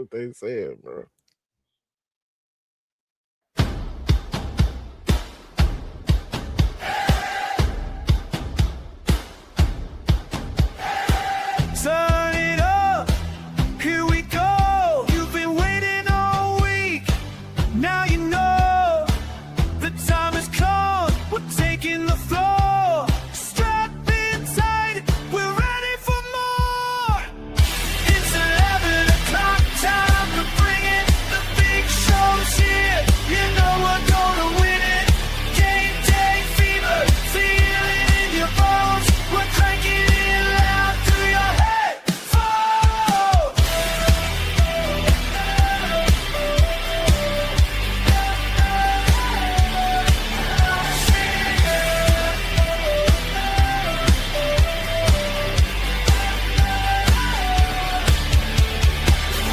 what they saying, bro. Turn it up, here we go. You've been waiting all week. Now you know the time has come. We're taking the floor. Strap in tight, we're ready for more. It's 11 o'clock time to bring it. The big show's here. You know we're gonna win it. Game day fever, feel it in your bones. We're cranking it loud through your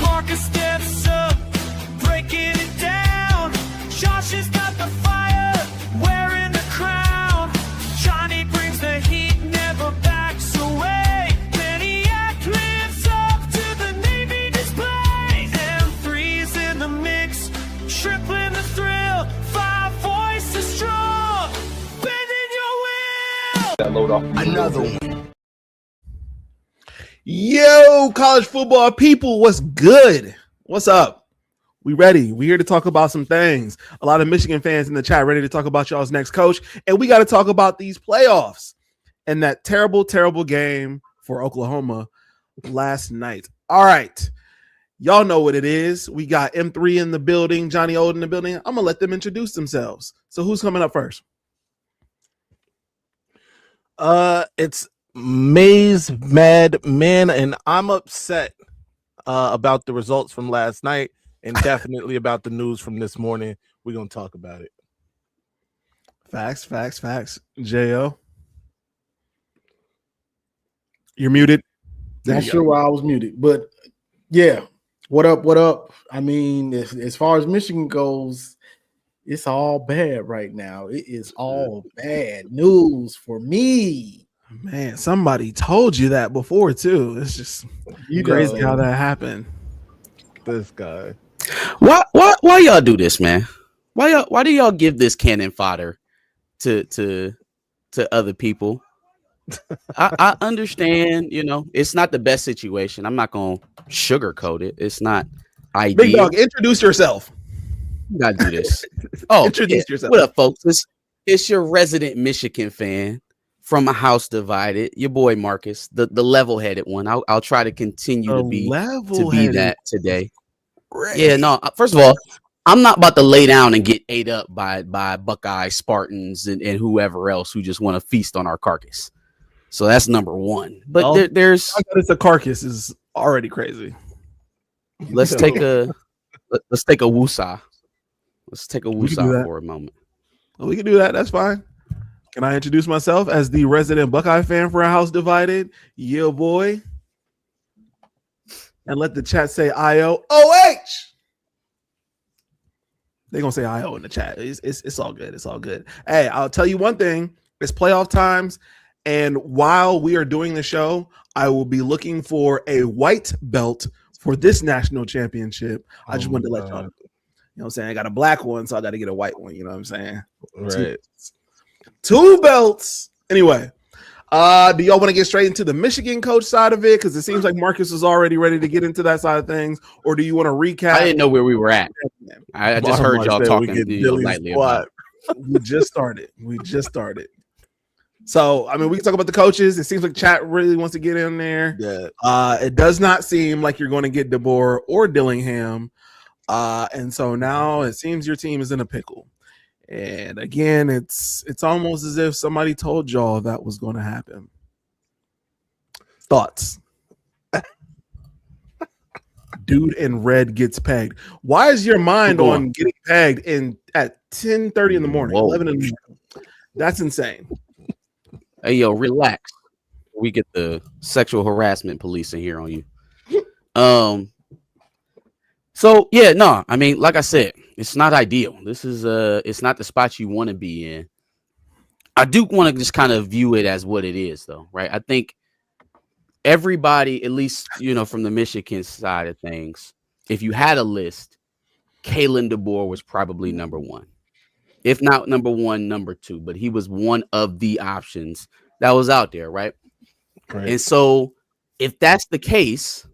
Marcus steps up, breaking it down. Josh has got the fire, wearing the crown. Johnny brings the heat, never backs away. Maniac lives up to the Navy display. M3's in the mix, tripling the thrill. 5 voices strong, bending your will. That load off. Another one. Yo, college football people, what's good? What's up? We ready. We here to talk about some things. A lot of Michigan fans in the chat ready to talk about y'all's next coach. And we got to talk about these playoffs and that terrible, terrible game for Oklahoma last night. All right. Y'all know what it is. We got M3 in the building, Johnny Old in the building. I'm going to let them introduce themselves. So who's coming up first? It's Maze Mad Man, and I'm upset about the results from last night and definitely about the news from this morning. We're gonna talk about it. Facts. J.O. You're muted. Not sure why I was muted, but yeah. What up? I mean, as far as Michigan goes, it's all bad right now. It is all bad news for me. Man, somebody told you that before too. It's just crazy how that happened. This guy. Why y'all do this, man? Why do y'all give this cannon fodder to other people? I understand, it's not the best situation. I'm not gonna sugarcoat it. It's not ideal. Big Dog, introduce yourself. You gotta do this. Oh, introduce yourself. What up, folks? It's your resident Michigan fan from a house divided. Your boy Marcus, the level-headed one. I'll try to continue to be that today. Right. Yeah, no. First of all, I'm not about to lay down and get ate up by Buckeye Spartans and whoever else who just want to feast on our carcass. So that's number one. But there's it's a carcass is already crazy. Let's take a woosah. Let's take a woosah for a moment. Well, we can do that. That's fine. Can I introduce myself as the resident Buckeye fan for a house divided? Yeah, boy. And let the chat say IOOH. They're gonna say IO in the chat. It's all good. It's all good. Hey, I'll tell you one thing. It's playoff times. And while we are doing the show, I will be looking for a white belt for this national championship. I just wanted to let y'all know. You know what I'm saying? I got a black one, so I got to get a white one. You know what I'm saying? Right. Two belts. Anyway, do y'all want to get straight into the Michigan coach side of it? Because it seems like Marcus is already ready to get into that side of things. Or do you want to recap? I didn't know where we were at. I just heard y'all talking lightly about it. We just started. So, I mean, we can talk about the coaches. It seems like chat really wants to get in there. Yeah. It does not seem like you're going to get DeBoer or Dillingham. And so now it seems your team is in a pickle. And again, it's almost as if somebody told y'all that was going to happen. Thoughts? Dude in red gets pegged. Why is your mind on getting pegged at 10:30 in the morning? 11 in the morning? That's insane. Hey, yo, relax. We get the sexual harassment police in here on you. So yeah, no, I mean, like I said, it's not ideal. This is it's not the spot you want to be in. I do want to just kind of view it as what it is, though, right? I think everybody, at least from the Michigan side of things, if you had a list, Kalen DeBoer was probably number one. If not number one, number two. But he was one of the options that was out there, right? And so if that's the case,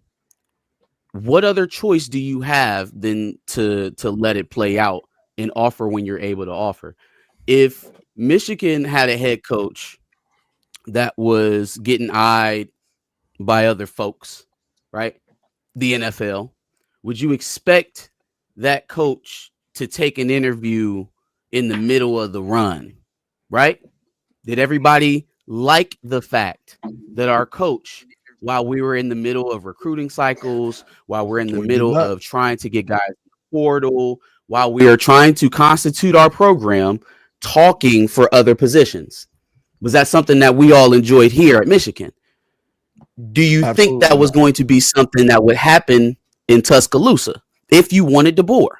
what other choice do you have than to let it play out and offer when you're able to offer? If Michigan had a head coach that was getting eyed by other folks, right? The NFL, would you expect that coach to take an interview in the middle of the run, right? Did everybody like the fact that our coach, while we were in the middle of recruiting cycles, while we're in the middle of trying to get guys in the portal, while we are trying to constitute our program, talking for other positions? Was that something that we all enjoyed here at Michigan? Do you think that was going to be something that would happen in Tuscaloosa if you wanted DeBoer?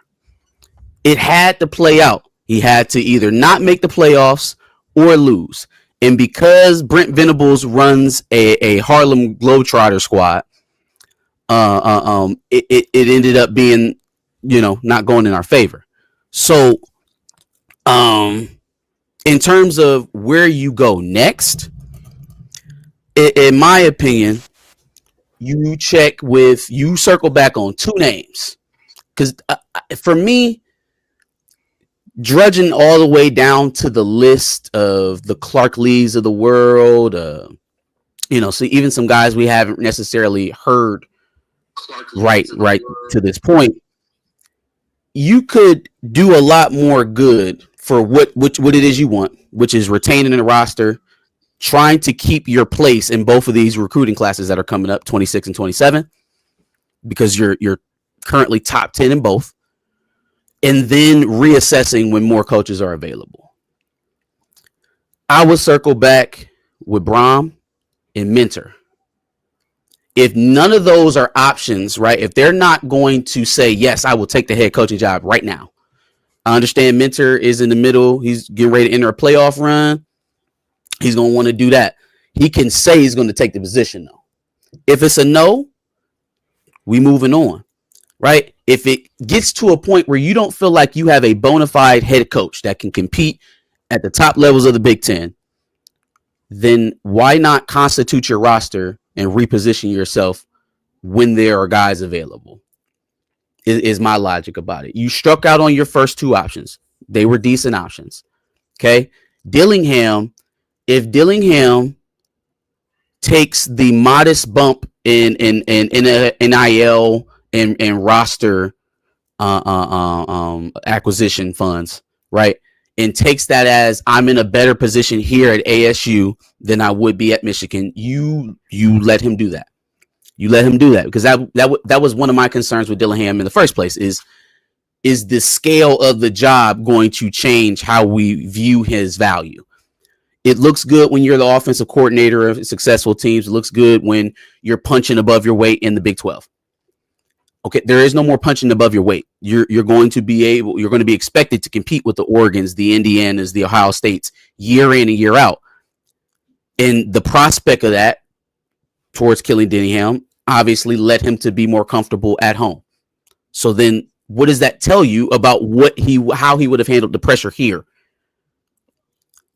It had to play out. He had to either not make the playoffs or lose. And because Brent Venables runs a Harlem Globetrotter squad, it ended up being, not going in our favor. So, in terms of where you go next, in my opinion, you circle back on two names. Because for me, drudging all the way down to the list of the Clark Lees of the world, so even some guys we haven't necessarily heard right to this point, you could do a lot more good for what it is you want, which is retaining a roster, trying to keep your place in both of these recruiting classes that are coming up, 26 and 27, because you're currently top 10 in both, and then reassessing when more coaches are available. I would circle back with Brom and Minter. If none of those are options, right, if they're not going to say, yes, I will take the head coaching job right now. I understand Minter is in the middle. He's getting ready to enter a playoff run. He's going to want to do that. He can say he's going to take the position, though. If it's a no, we moving on, right? If it gets to a point where you don't feel like you have a bona fide head coach that can compete at the top levels of the Big Ten, then why not constitute your roster and reposition yourself when there are guys available? Is my logic about it. You struck out on your first two options. They were decent options. Okay. Dillingham, if Dillingham takes the modest bump in NIL and roster acquisition funds, right, and takes that as I'm in a better position here at ASU than I would be at Michigan, you let him do that. You let him do that, because that was one of my concerns with Dillingham in the first place. Is the scale of the job going to change how we view his value? It looks good when you're the offensive coordinator of successful teams. It looks good when you're punching above your weight in the Big 12. Okay, there is no more punching above your weight. You're going to be expected to compete with the Oregons, the Indianas, the Ohio States year in and year out. And the prospect of that towards Killing Dillingham obviously led him to be more comfortable at home. So then what does that tell you about how he would have handled the pressure here?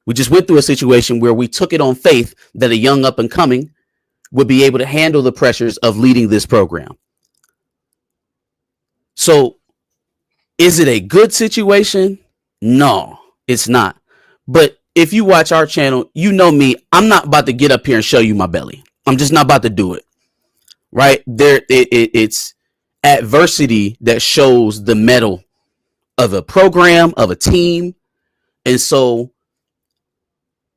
We just went through a situation where we took it on faith that a young up and coming would be able to handle the pressures of leading this program. So is it a good situation? No, it's not. But if you watch our channel, you know me, I'm not about to get up here and show you my belly. I'm just not about to do it. Right there. It's adversity that shows the mettle of a program, of a team. And so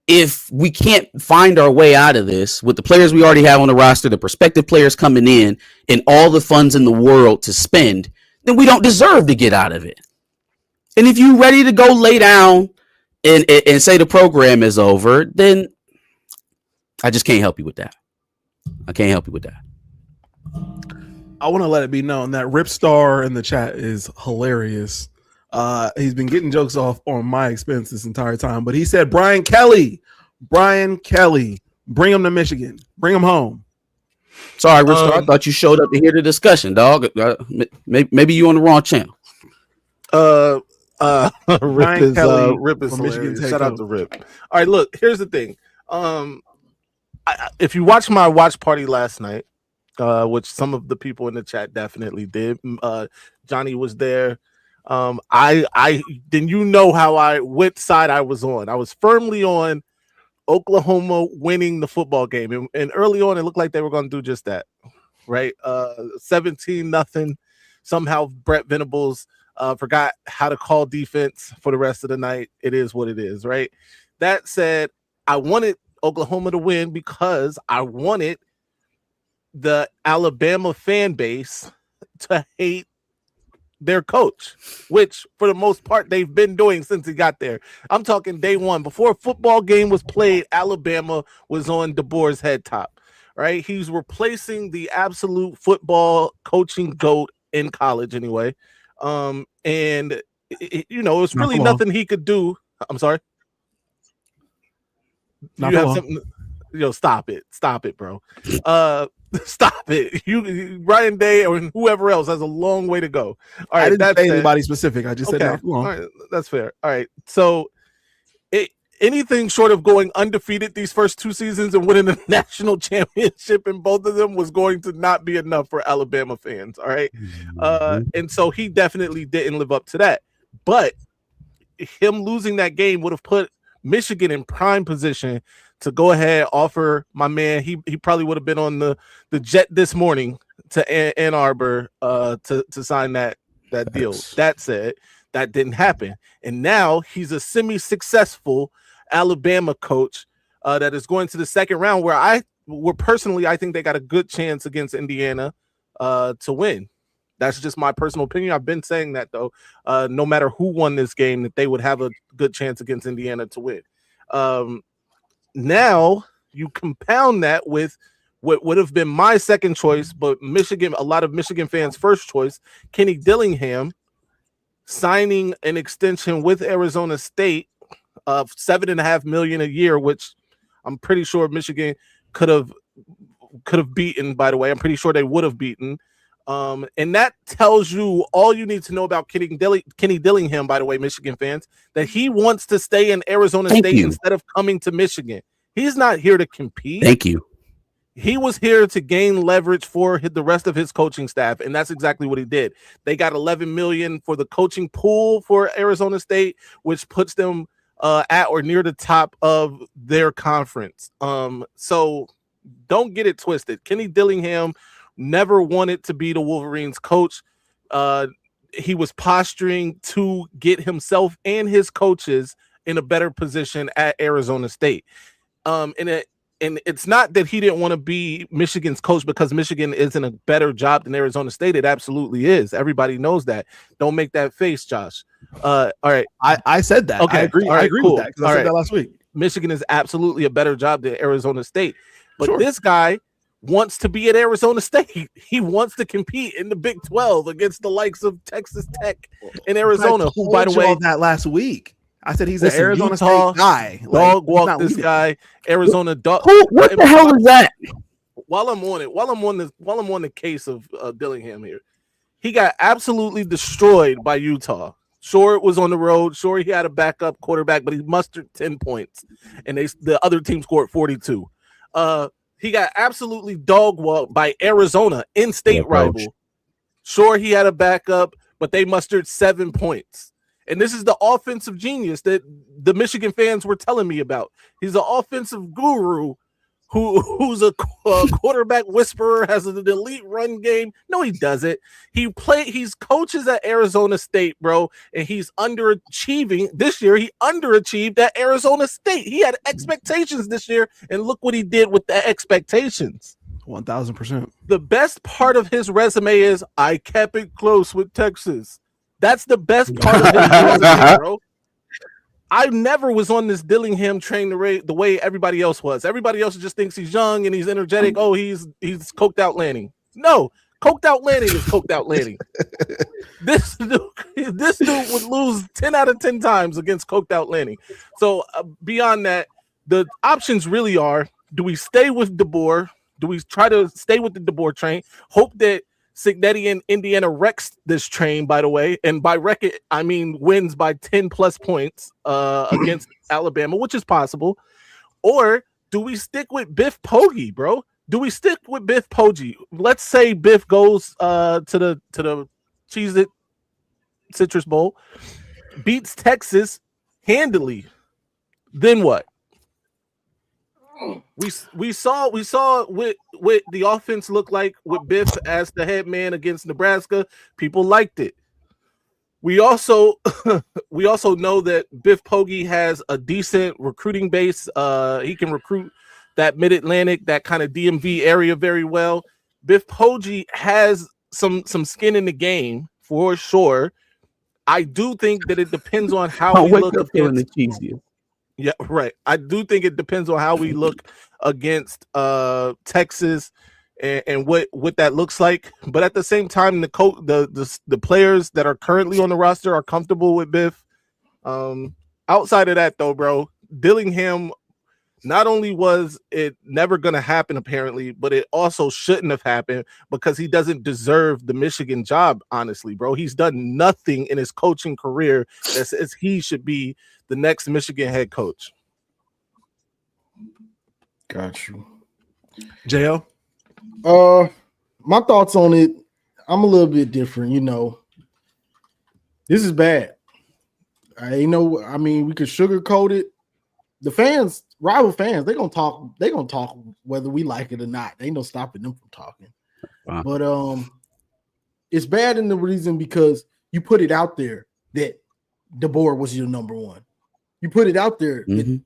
if we can't find our way out of this with the players we already have on the roster, the prospective players coming in, and all the funds in the world to spend, then we don't deserve to get out of it. And if you're ready to go lay down and say the program is over, then I just can't help you with that. I can't help you with that. I want to let it be known that Ripstar in the chat is hilarious. He's been getting jokes off on my expense this entire time, but he said Brian Kelly, bring him to Michigan, bring him home. Sorry, Risto. I thought you showed up to hear the discussion, dog. Maybe you on the wrong channel. Rip is Kelly Rip is from Michigan's hilarious. head Shout out coach. to Rip. All right, look, here's the thing. If you watch my watch party last night, which some of the people in the chat definitely did, Johnny was there. I then you know how which side I was on. I was firmly on Oklahoma winning the football game, and early on it looked like they were going to do just that, right? 17-0. Somehow Brett Venables forgot how to call defense for the rest of the night. It is what it is, right? That said, I wanted Oklahoma to win because I wanted the Alabama fan base to hate their coach, which for the most part they've been doing since he got there. I'm talking day one. Before a football game was played, Alabama was on DeBoer's head top, right? He's replacing the absolute football coaching GOAT in college anyway. It's really nothing he could do. I'm sorry. Not you for have long. something. Stop it, bro. Stop it. You, Ryan Day, or whoever else has a long way to go. All right, I didn't say it. anybody specific. I just said Okay. not for long. All right, that's fair. All right, so anything short of going undefeated these first two seasons and winning the national championship in both of them was going to not be enough for Alabama fans. All right, and so he definitely didn't live up to that. But him losing that game would have put Michigan in prime position to go ahead, offer my man. He probably would have been on the jet this morning to Ann Arbor to sign that deal. That said, that didn't happen, and now he's a semi-successful Alabama coach that is going to the second round, where I think they got a good chance against Indiana to win. That's just my personal opinion. I've been saying that, though. No matter who won this game, that they would have a good chance against Indiana to win. Now you compound that with what would have been my second choice, but a lot of Michigan fans' first choice, Kenny Dillingham, signing an extension with Arizona State of $7.5 million a year, which I'm pretty sure Michigan could have beaten. By the way, I'm pretty sure they would have beaten. And that tells you all you need to know about Kenny Dillingham, by the way, Michigan fans, that he wants to stay in Arizona State instead of coming to Michigan. He's not here to compete. Thank you. He was here to gain leverage for the rest of his coaching staff, and that's exactly what he did. They got $11 million for the coaching pool for Arizona State, which puts them at or near the top of their conference. So don't get it twisted. Kenny Dillingham never wanted to be the Wolverines coach. He was posturing to get himself and his coaches in a better position at Arizona State. And it's not that he didn't want to be Michigan's coach because Michigan isn't a better job than Arizona State. It absolutely is. Everybody knows that. Don't make that face, Josh. All right. I said that. Okay. I agree. All right, I agree cool. with that because I said that last week. Michigan is absolutely a better job than Arizona State. But Sure. This guy wants to be at Arizona State. He wants to compete in the Big 12 against the likes of Texas Tech and Arizona, who, by the way, that last week. I said he's an Listen, Arizona Utah State guy. dog he's walk not this leaving. guy. Arizona dog. What the hell is that? While I'm on the case of Dillingham here, he got absolutely destroyed by Utah. Sure, it was on the road. Sure, he had a backup quarterback, but he mustered 10 points, and the other team scored 42. He got absolutely dog walked by Arizona, in-state rival. Sure, he had a backup, but they mustered 7 points. And this is the offensive genius that the Michigan fans were telling me about. He's an offensive guru who's a quarterback whisperer, has an elite run game. No, he doesn't. He's coaches at Arizona State, bro, and he's underachieving. This year, he underachieved at Arizona State. He had expectations this year, and look what he did with the expectations. 1,000%. The best part of his resume is I kept it close with Texas. That's the best part of his resume, bro. I never was on this Dillingham train the way everybody else was. Everybody else just thinks he's young and he's energetic. Oh, he's coked out Lanning. No, coked out Lanning is coked out Lanning. This dude would lose 10 out of 10 times against coked out Lanning. So beyond that, the options really are: do we stay with DeBoer? Do we try to stay with the DeBoer train? Hope that Cignetti and Indiana wrecks this train, by the way. And by wreck it, I mean wins by 10 plus points against Alabama, which is possible. Or do we stick with Biff Poggi, bro? Do we stick with Biff Poggi? Let's say Biff goes to the Cheez-It Citrus Bowl, beats Texas handily. Then what? We saw what the offense looked like with Biff as the head man against Nebraska. People liked it. We also know that Biff Poggi has a decent recruiting base. He can recruit that Mid-Atlantic, that kind of DMV area very well. Biff Poggi has some skin in the game for sure. I do think that it depends on how we look against the cheesiest. Yeah, right. I do think it depends on how we look against Texas and what that looks like. But at the same time, the players that are currently on the roster are comfortable with Biff. Outside of that, though, bro, Dillingham, not only was it never going to happen, apparently, but it also shouldn't have happened because he doesn't deserve the Michigan job, honestly, bro. He's done nothing in his coaching career that says he should be the next Michigan head coach. Got you. JL? My thoughts on it, I'm a little bit different, you know. This is bad. We could sugarcoat it. The fans, rival fans, they're gonna talk whether we like it or not. Ain't no stopping them from talking. Wow. But it's bad in the reason because you put it out there that DeBoer was your number one. You put it out there that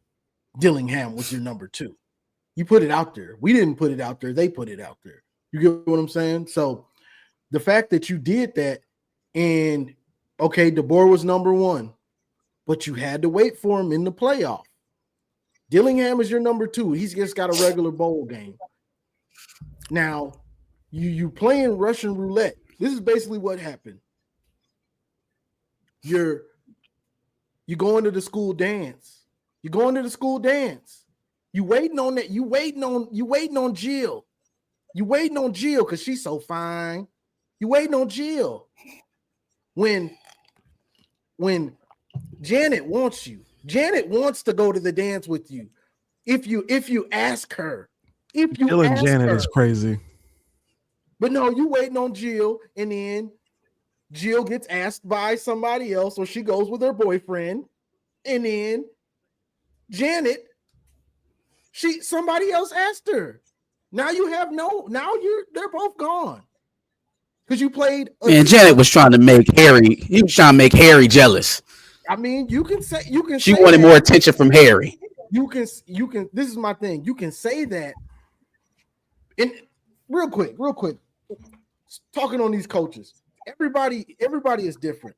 Dillingham was your number two. You put it out there. We didn't put it out there. They put it out there. You get what I'm saying? So the fact that you did that and okay, DeBoer was number one, but you had to wait for him in the playoff. Dillingham is your number two. He's just got a regular bowl game. Now, you playing Russian roulette. This is basically what happened. You going to the school dance. You're going to the school dance. You waiting on that. You waiting on Jill. You waiting on Jill because she's so fine. You waiting on Jill. When Janet wants you. Janet wants to go to the dance with you. If you ask her. If you Jill and ask Janet her. is crazy. But no, you waiting on Jill, and then Jill gets asked by somebody else, or she goes with her boyfriend, and then Janet, somebody else asked her. Now they're both gone. Because you played. Man, Janet was trying to make Harry. He was trying to make Harry jealous. I mean, She wanted more attention from Harry. You can. This is my thing. You can say that. And real quick, talking on these coaches. Everybody is different.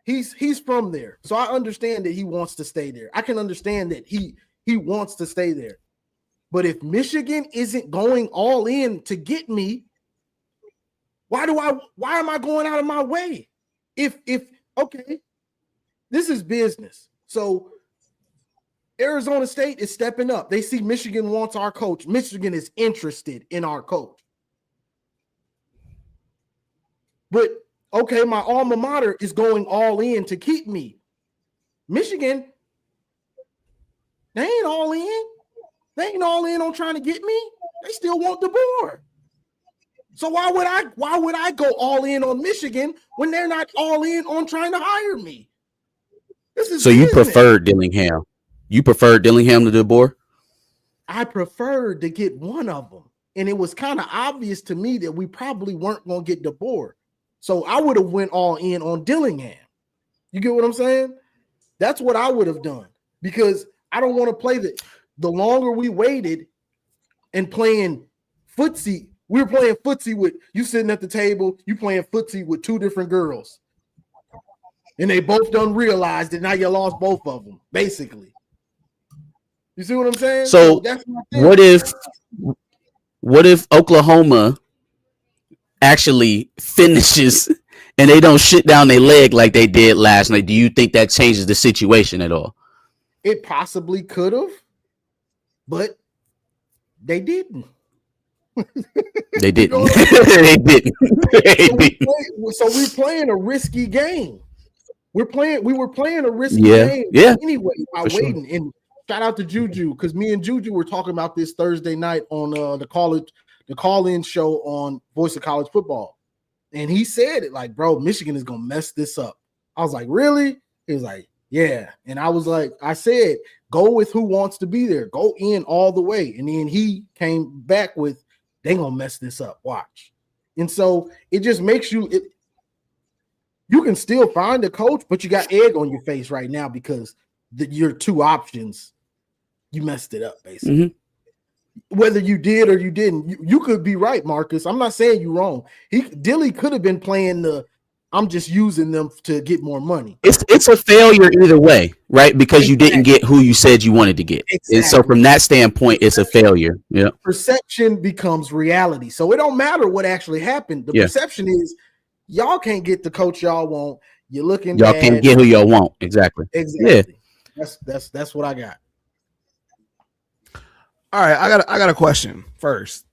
He's from there, so I understand that he wants to stay there. I can understand that he wants to stay there. But if Michigan isn't going all in to get me, why am I going out of my way? If okay, this is business. So Arizona State is stepping up. They see Michigan wants our coach. Michigan is interested in our coach. But okay, my alma mater is going all in to keep me. Michigan, they ain't all in. They ain't all in on trying to get me. They still want DeBoer. So why would I go all in on Michigan when they're not all in on trying to hire me? So you preferred Dillingham? You preferred Dillingham to DeBoer? I preferred to get one of them, and it was kind of obvious to me that we probably weren't going to get DeBoer. So I would have went all in on Dillingham. You get what I'm saying? That's what I would have done because I don't want to play the longer we waited and playing footsie. We were playing footsie with you sitting at the table, you playing footsie with two different girls. And they both done realized that now you lost both of them, basically. You see what I'm saying? So that's what if Oklahoma actually finishes and they don't shit down their leg like they did last night? Do you think that changes the situation at all? It possibly could have, but they didn't. They didn't. You know They didn't. So we're playing a risky game. We were playing a risky game anyway by waiting. Sure. And shout out to Juju, because me and Juju were talking about this Thursday night on the call-in show on Voice of College Football. And he said it like, bro, Michigan is gonna mess this up. I was like, really? He was like, yeah. And I was like, I said, go with who wants to be there. Go in all the way. And then he came back with, they gonna mess this up. Watch. And so it just makes you you can still find a coach, but you got egg on your face right now because your two options, you messed it up, basically. Mm-hmm. Whether you did or you didn't, you could be right, Marcus. I'm not saying you're wrong. Dilly could have been playing I'm just using them to get more money. It's a failure either way, right? Because you didn't get who you said you wanted to get. Exactly. And so from that standpoint, it's a failure. Yeah. Perception becomes reality. So it don't matter what actually happened. The perception is y'all can't get the coach y'all want. You're looking y'all bad. Can't get who y'all want. Exactly. Exactly. Yeah. That's what I got. All right, I got a question first.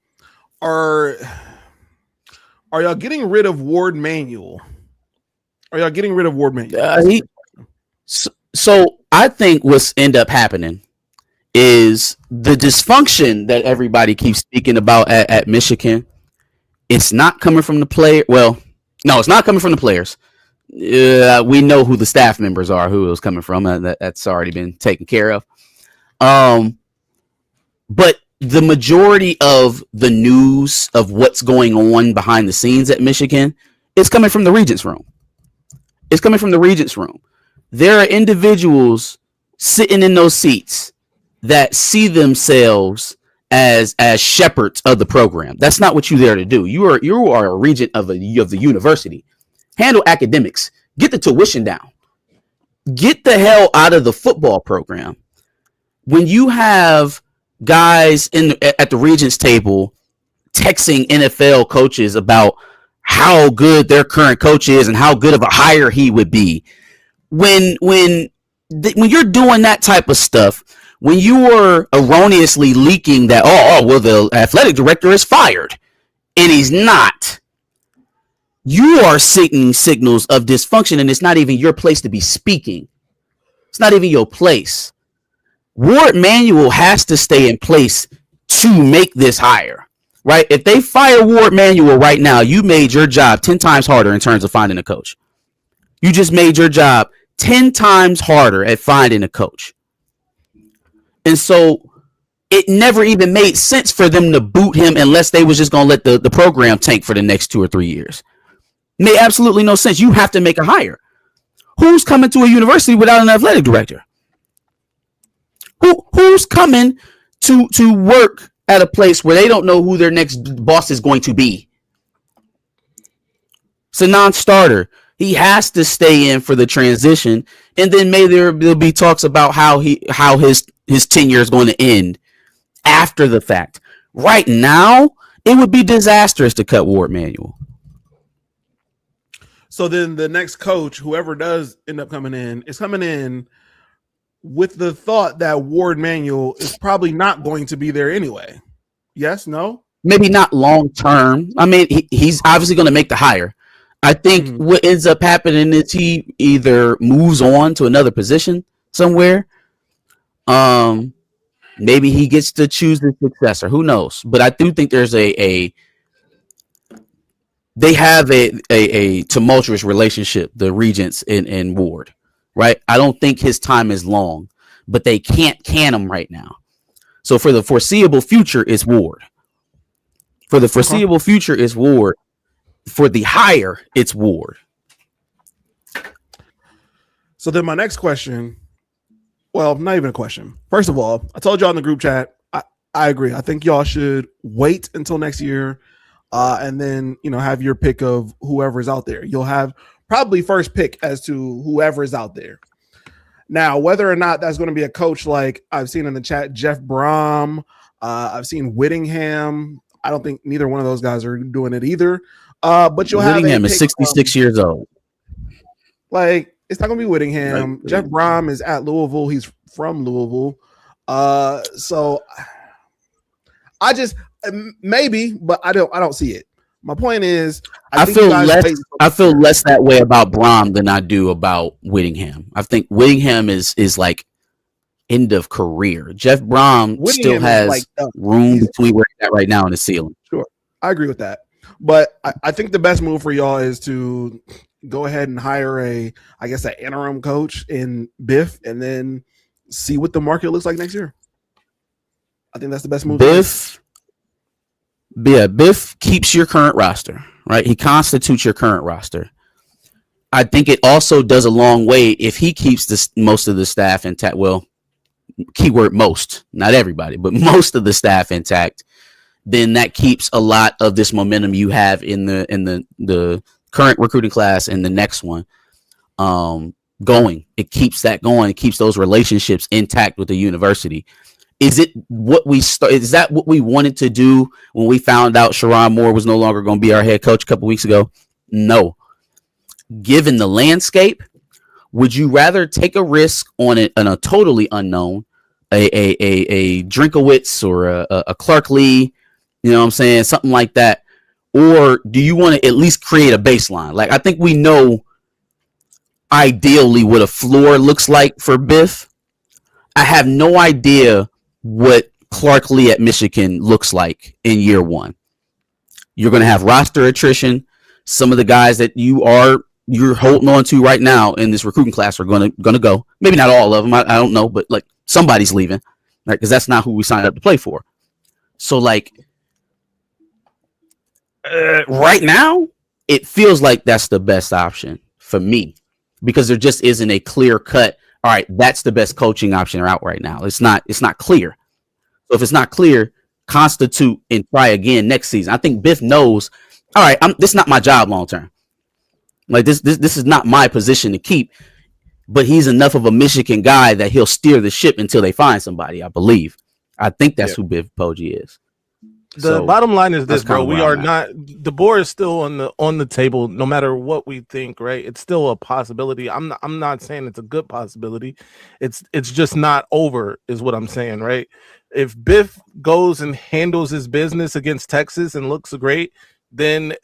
Are y'all getting rid of Ward Manuel? Are y'all getting rid of Ward Manuel? So I think what's end up happening is the dysfunction that everybody keeps speaking about at Michigan. It's not coming from the player. Well, no, it's not coming from the players. We know who the staff members are, who it was coming from. That's already been taken care of. But the majority of the news of what's going on behind the scenes at Michigan is coming from the Regents room. It's coming from the Regents room. There are individuals sitting in those seats that see themselves as shepherds of the program. That's not what you're there to do. You are a regent of the university. Handle academics. Get the tuition down. Get the hell out of the football program. When you have guys at the Regents table texting NFL coaches about how good their current coach is and how good of a hire he would be, when you're doing that type of stuff, when you are erroneously leaking that well the athletic director is fired and he's not, you are sending signals of dysfunction, and it's not even your place to be speaking. It's not even your place. Ward Manuel has to stay in place to make this hire, right? If they fire Ward Manuel right now, you made your job 10 times harder in terms of finding a coach. You just made your job 10 times harder at finding a coach. And so it never even made sense for them to boot him unless they was just going to let the program tank for the next 2 or 3 years. It made absolutely no sense. You have to make a hire. Who's coming to a university without an athletic director? Who's coming to work at a place where they don't know who their next boss is going to be? It's a non-starter. He has to stay in for the transition, and then maybe there'll be talks about how his tenure is going to end after the fact. Right now, it would be disastrous to cut Ward Manuel. So then the next coach, whoever does end up coming in, is coming in with the thought that Ward Manuel is probably not going to be there anyway. Yes, no? Maybe not long term. I mean, he's obviously going to make the hire. I think what ends up happening is he either moves on to another position somewhere. Maybe he gets to choose the successor. Who knows? But I do think there's they have a tumultuous relationship, the Regents and Ward. Right? I don't think his time is long, but they can't can him right now. So for the foreseeable future, it's Ward. For the foreseeable future, it's Ward. For the hire, it's Ward. So then my next question, well, not even a question. First of all, I told y'all in the group chat, I agree. I think y'all should wait until next year and then, have your pick of whoever's out there. You'll have probably first pick as to whoever is out there. Now, whether or not that's going to be a coach like I've seen in the chat, Jeff Brom, I've seen Whittingham. I don't think neither one of those guys are doing it either. But you'll have Whittingham is 66 years old. Like, it's not going to be Whittingham. Right. Jeff Brom is at Louisville. He's from Louisville. So Maybe, but I don't see it. My point is, I feel less that way about Brom than I do about Whittingham. I think Whittingham is like end of career. Jeff Brom still has room between where he's at right now and the ceiling. Sure, I agree with that. But I think the best move for y'all is to go ahead and hire an interim coach in Biff, and then see what the market looks like next year. I think that's the best move. Biff keeps your current roster, right? He constitutes your current roster. I think it also does a long way if he keeps most of the staff intact. Well, keyword most, not everybody, but most of the staff intact. Then that keeps a lot of this momentum you have in the current recruiting class and the next one going. It keeps that going. It keeps those relationships intact with the university. Is it what we is that what we wanted to do when we found out Sherrone Moore was no longer going to be our head coach a couple weeks ago? No. Given the landscape, would you rather take a risk on a totally unknown, a Drinkowitz or a Clark Lee, you know what I'm saying, something like that, or do you want to at least create a baseline? Like, I think we know ideally what a floor looks like for Biff. I have no idea what Clark Lee at Michigan looks like in year one. You're going to have roster attrition. Some of the guys that you're holding on to right now in this recruiting class are going to go. Maybe not all of them. I don't know, but like somebody's leaving, right? Because that's not who we signed up to play for. So like right now, it feels like that's the best option for me because there just isn't a clear cut. All right, that's the best coaching option out right now. It's not clear. So if it's not clear, constitute and try again next season. I think Biff knows, all right, this is not my job long term. Like this is not my position to keep, but he's enough of a Michigan guy that he'll steer the ship until they find somebody, I believe. I think that's who Biff Poggi is. The bottom line is this, bro. We are not. DeBoer is still on the table, no matter what we think. Right? It's still a possibility. I'm not saying it's a good possibility. It's just not over, is what I'm saying. Right? If Biff goes and handles his business against Texas and looks great, then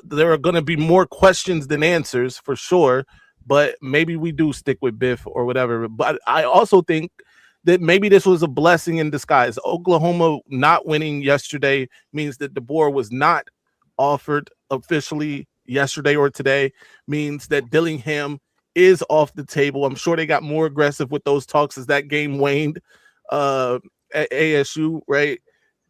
there are going to be more questions than answers for sure. But maybe we do stick with Biff or whatever. But I also think that maybe this was a blessing in disguise. Oklahoma not winning yesterday means that DeBoer was not offered officially yesterday or today, means that Dillingham is off the table. I'm sure they got more aggressive with those talks as that game waned at ASU, right?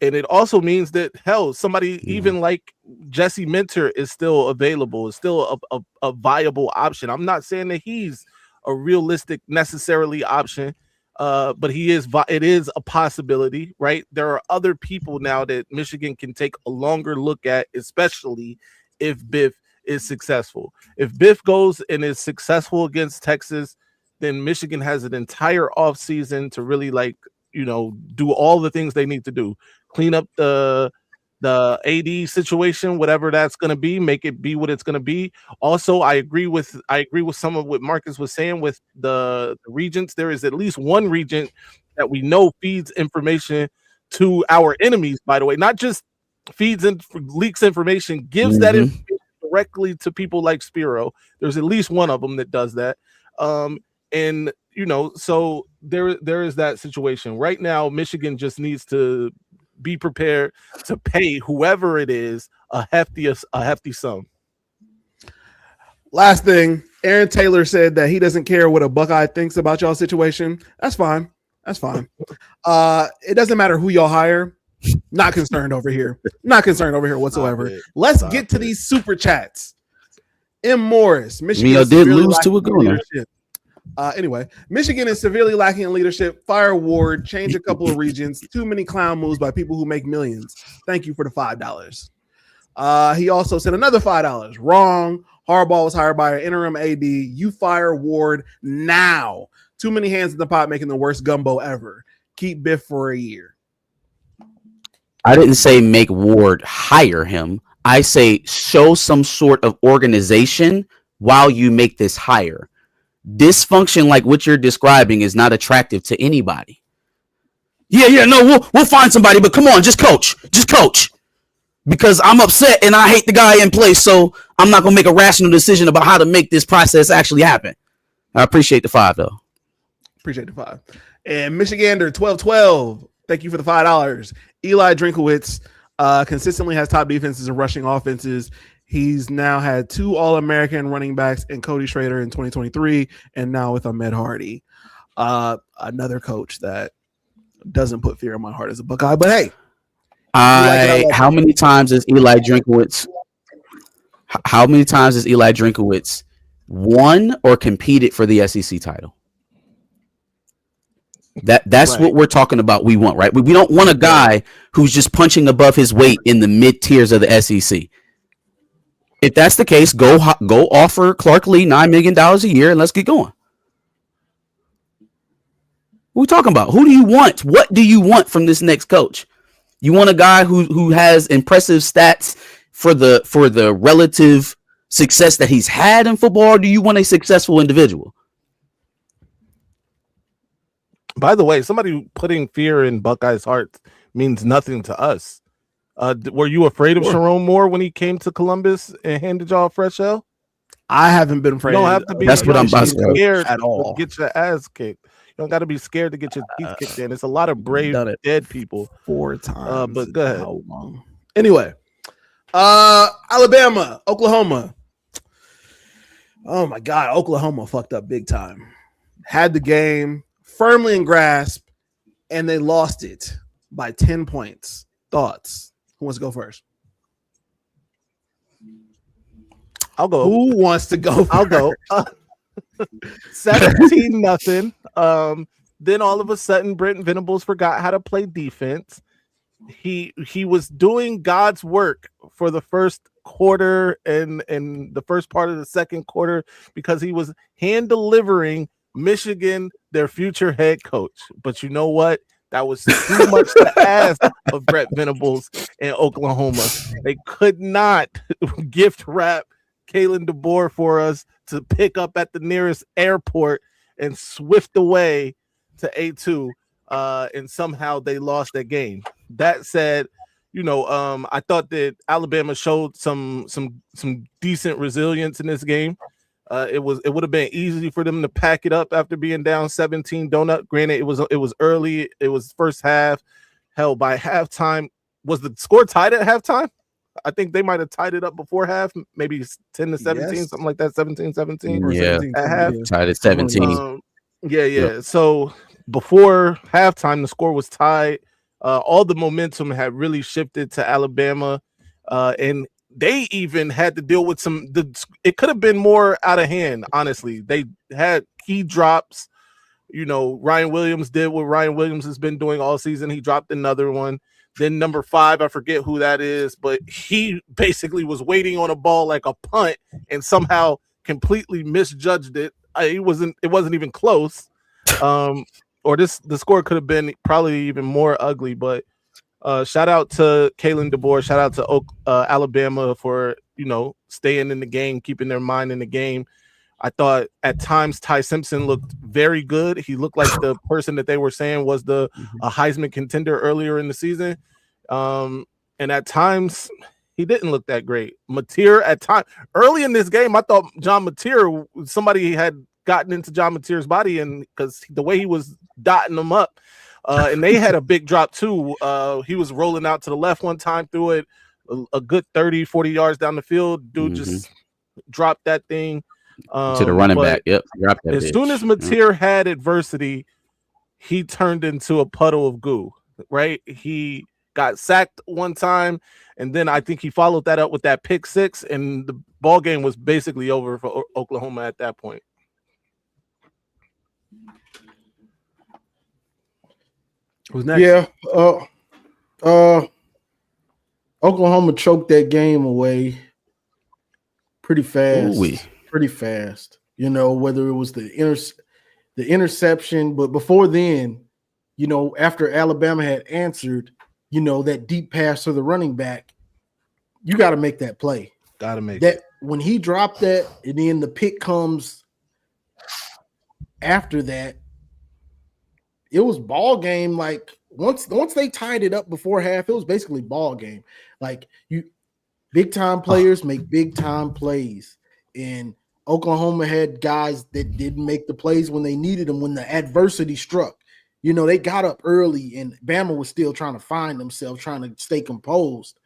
And it also means that, hell, somebody even like Jesse Minter is still available, is still a viable option. I'm not saying that he's a realistic necessarily option, but it is a possibility, right? There are other people now that Michigan can take a longer look at, especially if Biff is successful. If Biff goes and is successful against Texas, then Michigan has an entire offseason to really do all the things they need to do. Clean up the AD situation, whatever that's going to be, make it be what it's going to be. Also, I agree with some of what Marcus was saying with the regents. There is at least one regent that we know feeds information to our enemies, by the way, not just feeds and leaks information, gives that information directly to people like Spiro. There's at least one of them that does that. So there is that situation. Right now, Michigan just needs to be prepared to pay whoever it is a hefty sum. Last thing, Aaron Taylor said that he doesn't care what a Buckeye thinks about y'all situation. That's fine. It doesn't matter who y'all hire. Not concerned over here. Not concerned over here whatsoever. Let's get to these super chats. M. Morris, Michigan did lose to a goner. Anyway, Michigan is severely lacking in leadership. Fire Ward, change a couple of regions. Too many clown moves by people who make millions. Thank you for the $5. He also said another $5. Wrong. Harbaugh was hired by an interim AD. You fire Ward now. Too many hands in the pot making the worst gumbo ever. Keep Biff for a year. I didn't say make Ward hire him. I say show some sort of organization while you make this hire. Dysfunction like what you're describing is not attractive to anybody. Yeah, no, we'll find somebody, but come on, just coach. Because I'm upset and I hate the guy in place, so I'm not gonna make a rational decision about how to make this process actually happen. I appreciate the $5 though. Appreciate the $5. And Michigander 1212. Thank you for the $5. Eli Drinkowitz consistently has top defenses and rushing offenses. He's now had 2 All-American running backs in Cody Schrader in 2023, and now with Ahmed Hardy, another coach that doesn't put fear in my heart as a Buckeye. But hey, how many times is Eli Drinkowitz? How many times has Eli Drinkowitz won or competed for the SEC title? That's right. What we're talking about. We want, right? We don't want a guy who's just punching above his weight in the mid tiers of the SEC. If that's the case, go offer Clark Lee $9 million a year and let's get going. What are we talking about? Who do you want? What do you want from this next coach? You want a guy who has impressive stats for the relative success that he's had in football, or do you want a successful individual? By the way, somebody putting fear in Buckeyes' hearts means nothing to us. Were you afraid of Sharon Moore when he came to Columbus and handed y'all a fresh L? I haven't been afraid. You don't have to be. That's what I'm about to scared at all. Get your ass kicked. You don't got to be scared to get your teeth kicked in. It's a lot of brave dead people. 4 times. But go ahead. How long? Anyway, Alabama, Oklahoma. Oh my God, Oklahoma fucked up big time. Had the game firmly in grasp, and they lost it by 10 points. Thoughts? Who wants to go first? I'll go. Who wants to go first? I'll go. 17-0. Then all of a sudden, Brent Venables forgot how to play defense. He was doing God's work for the first quarter and the first part of the second quarter because he was hand delivering Michigan their future head coach. But you know what? That was too much to ask of Brent Venables in Oklahoma. They could not gift wrap Kalen DeBoer for us to pick up at the nearest airport and swift away to A2. And somehow they lost that game. That said, I thought that Alabama showed some decent resilience in this game. It would have been easy for them to pack it up after being down 17 donut. Granted, it was early. It was first half. Hell, by halftime, was the score tied at halftime? I think they might have tied it up before half, maybe 10-17, something like that, 17-17. Yeah, at half. Tied at 17. Yeah. Yep. So before halftime, the score was tied. All the momentum had really shifted to Alabama, and they even had to deal with it could have been more out of hand, honestly. They had key drops. Ryan Williams did what Ryan Williams has been doing all season. He dropped another one. Then number 5, I forget who that is, but he basically was waiting on a ball like a punt and somehow completely misjudged it. It wasn't even close. Or the score could have been probably even more ugly, but shout out to Kalen DeBoer. Shout out to Alabama for, staying in the game, keeping their mind in the game. I thought at times Ty Simpson looked very good. He looked like the person that they were saying was a Heisman contender earlier in the season. And at times he didn't look that great. Mateer at times early in this game, I thought John Mateer, somebody had gotten into John Mateer's body, and because the way he was dotting them up, and they had a big drop too. He was rolling out to the left one time, threw it a good 30-40 yards down the field. Dude just dropped that thing to the running back. Yep, as soon as Mateer had adversity, he turned into a puddle of goo. Right, he got sacked one time, and then I think he followed that up with that pick 6, and the ball game was basically over for Oklahoma at that point. Who's next? Yeah, Oklahoma choked that game away pretty fast. Pretty fast. Whether it was the interception, but before then, after Alabama had answered, that deep pass to the running back, you got to make that play. Got to make that it. When he dropped that, and then the pick comes after that. It was ball game like once they tied it up before half, it was basically ball game. Like big time players make big time plays, and Oklahoma had guys that didn't make the plays when they needed them when the adversity struck. They got up early, and Bama was still trying to find themselves, trying to stay composed,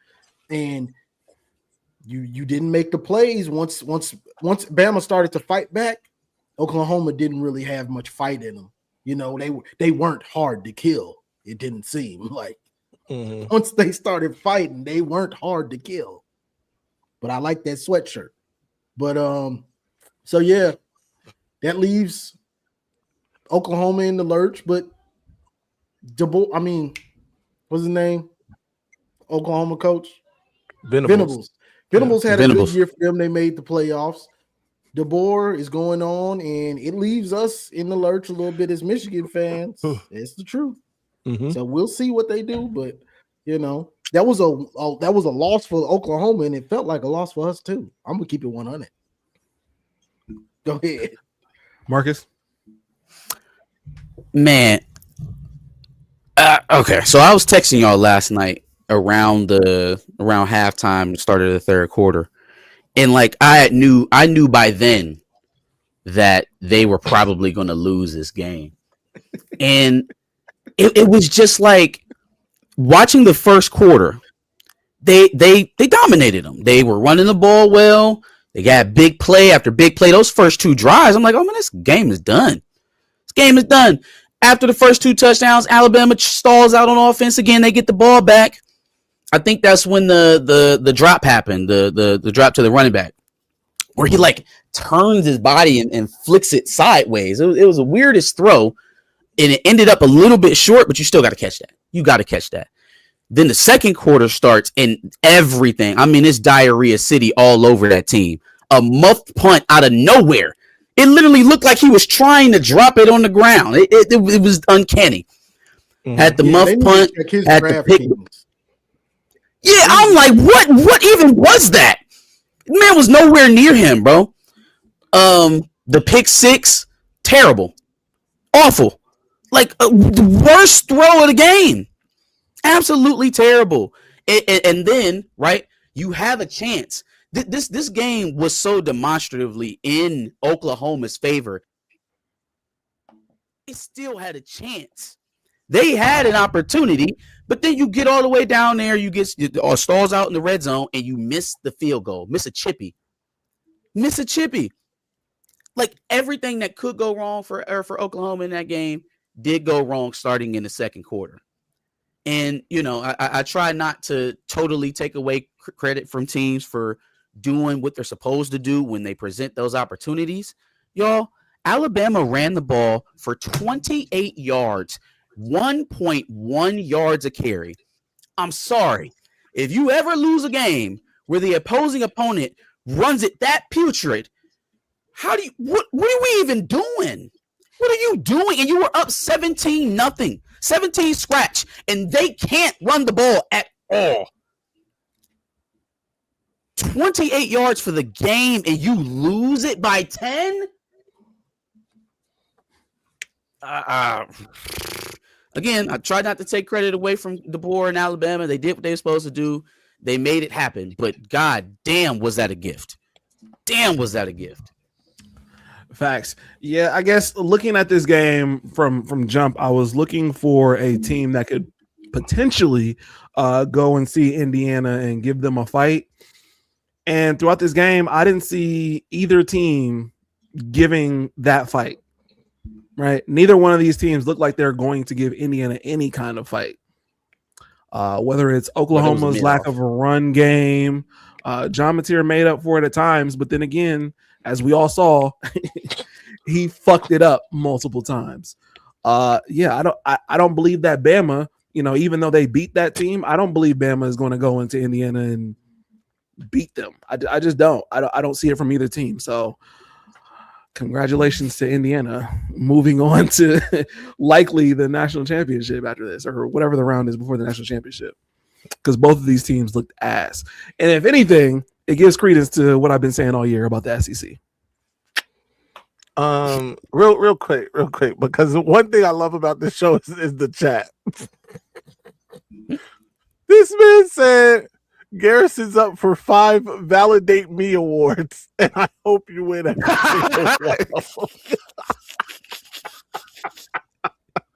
and you didn't make the plays. Once Bama started to fight back, Oklahoma didn't really have much fight in them. They weren't hard to kill. It didn't seem like once they started fighting, they weren't hard to kill. But I like that sweatshirt. But so yeah, that leaves Oklahoma in the lurch. But what's his name? Oklahoma coach Venables. Venables had a good year for them. They made the playoffs. DeBoer is going on, and it leaves us in the lurch a little bit as Michigan fans. It's the truth. So we'll see what they do, but that was a loss for Oklahoma, and it felt like a loss for us too. I'm gonna keep it 100. Go ahead, Marcus. Man, okay. So I was texting y'all last night around halftime, start of the third quarter. And like I knew by then that they were probably going to lose this game. And it was just like watching the first quarter. They dominated them. They were running the ball well. They got big play after big play. Those first two drives, I'm like, oh man, this game is done. This game is done. After the first two touchdowns, Alabama stalls out on offense again. They get the ball back. I think that's when the drop happened, the drop to the running back, where he like turns his body and flicks it sideways. It was the weirdest throw, and it ended up a little bit short, but you still got to catch that. You got to catch that. Then the second quarter starts, and everything. I mean, it's diarrhea city all over that team. A muffed punt out of nowhere. It literally looked like he was trying to drop it on the ground. It was uncanny. Had the muffed punt. Had the pick. Yeah, I'm like, what even was that? Man was nowhere near him, bro. The pick six, terrible. Awful. Like, the worst throw of the game. Absolutely terrible. And then, right, you have a chance. This game was so demonstratively in Oklahoma's favor. They still had a chance. They had an opportunity, but then you get all the way down there, you get stalls out in the red zone, and you miss the field goal, miss a chippy. Like everything that could go wrong for Oklahoma in that game did go wrong starting in the second quarter. And, I try not to totally take away credit from teams for doing what they're supposed to do when they present those opportunities. Y'all, Alabama ran the ball for 28 yards. 1.1 yards a carry. I'm sorry. If you ever lose a game where the opposing opponent runs it that putrid, what are we even doing? What are you doing? And you were up 17-0, 17 scratch, and they can't run the ball at all. 28 yards for the game, and you lose it by 10? Again, I try not to take credit away from DeBoer in Alabama. They did what they were supposed to do. They made it happen. But god damn, was that a gift? Damn, was that a gift? Facts. Yeah, I guess looking at this game from jump, I was looking for a team that could potentially go and see Indiana and give them a fight. And throughout this game, I didn't see either team giving that fight. Right? Neither one of these teams look like they're going to give Indiana any kind of fight. Whether it's Oklahoma's lack of a run game, John Mateer made up for it at times, but then again, as we all saw, he fucked it up multiple times. I don't believe that Bama, even though they beat that team, I don't believe Bama is going to go into Indiana and beat them. I just don't. I don't see it from either team. So congratulations to Indiana, moving on to likely the national championship after this, or whatever the round is before the national championship, because both of these teams looked ass. And if anything, it gives credence to what I've been saying all year about the SEC. Real quick, because one thing I love about this show is the chat. This man said Garrison's up for 5 Validate Me awards, and I hope you win every single one.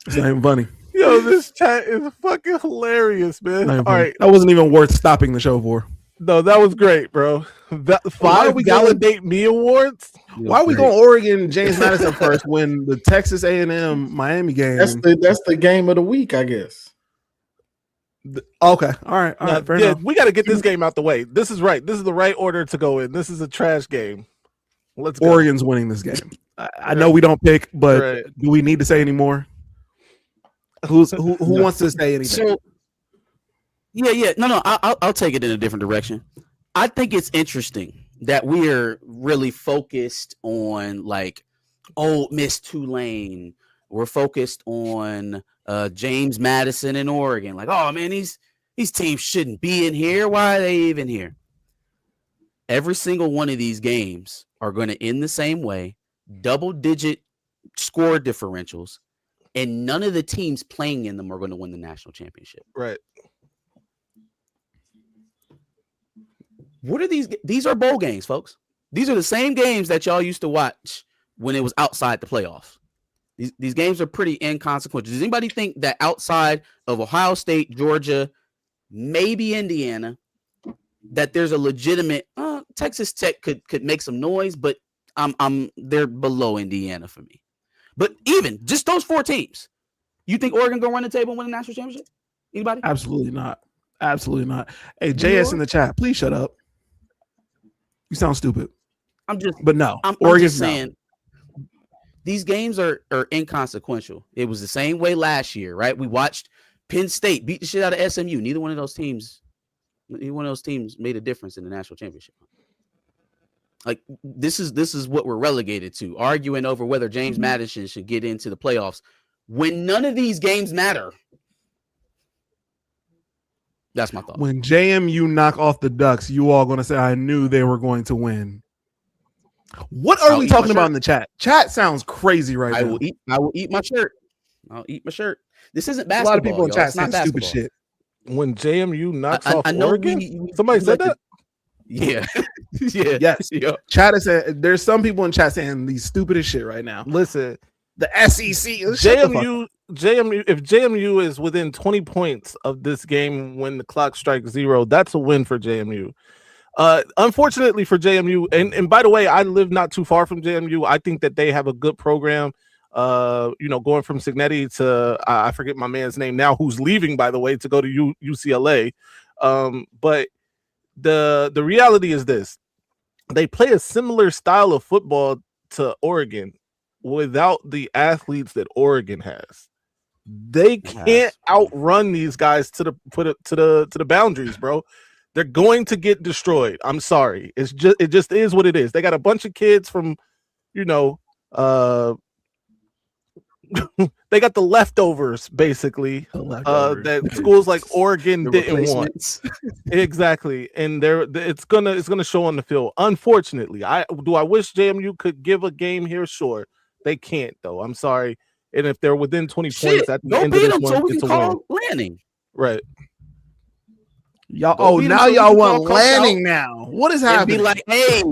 It's not even funny. Yo, this chat is fucking hilarious, man. All right, that wasn't even worth stopping the show for. No, that was great, bro. 5 Validate Me awards. Why are we going Oregon, James Madison first when the Texas A&M Miami game? That's the game of the week, I guess. Okay, all right, fair enough. We got to get this game out the way. This is right. This is the right order to go in. This is a trash game. Let's go. Oregon's winning this game. I know we don't pick, but do we need to say any more? Who wants to say anything? So, yeah. No. I'll take it in a different direction. I think it's interesting that we are really focused on like Ole Miss Tulane. We're focused on James Madison in Oregon. Like, oh man, these teams shouldn't be in here. Why are they even here? Every single one of these games are going to end the same way, double-digit score differentials, and none of the teams playing in them are going to win the national championship. Right. What are these? These are bowl games, folks. These are the same games that y'all used to watch when it was outside the playoffs. These games are pretty inconsequential. Does anybody think that outside of Ohio State, Georgia, maybe Indiana, that there's a legitimate Texas Tech could make some noise, but they're below Indiana for me. But even just those 4 teams, you think Oregon gonna run the table and win the national championship? Anybody? Absolutely not. Absolutely not. Hey, JS in the chat, please shut up. You sound stupid. But no, Oregon's just saying. These games are inconsequential. It was the same way last year, right? We watched Penn State beat the shit out of SMU. Neither one of those teams made a difference in the national championship. Like this is what we're relegated to, arguing over whether James Madison should get into the playoffs when none of these games matter. That's my thought. When JMU knock off the Ducks, you all going to say, I knew they were going to win. What are we talking about in the chat? Chat sounds crazy right now. I will eat my shirt. I'll eat my shirt. This isn't basketball. A lot of people in chat saying stupid shit. When JMU knocks off Oregon? Somebody said that? Yeah. Yeah. Yes. Yeah. Chat is saying, there's some people in chat saying the stupidest shit right now. Listen, the SEC. JMU, if JMU is within 20 points of this game when the clock strikes 0, that's a win for JMU. Unfortunately for JMU, and by the way, I live not too far from JMU. I think that they have a good program. Going from Cignetti to I forget my man's name now, who's leaving, by the way, to go to UCLA. But the reality is this: they play a similar style of football to Oregon without the athletes that Oregon has. They can't outrun these guys to the boundaries, bro. They're going to get destroyed. I'm sorry. It just is what it is. They got a bunch of kids from, they got the leftovers basically. That schools like Oregon didn't want. Exactly. And it's gonna show on the field. Unfortunately, I wish JMU could give a game here. Sure, they can't though. I'm sorry. And if they're within 20 points at the end of this one, it's a win. Lanning. Right. Y'all. Now y'all want Lanning now. What is happening? Be like, hey,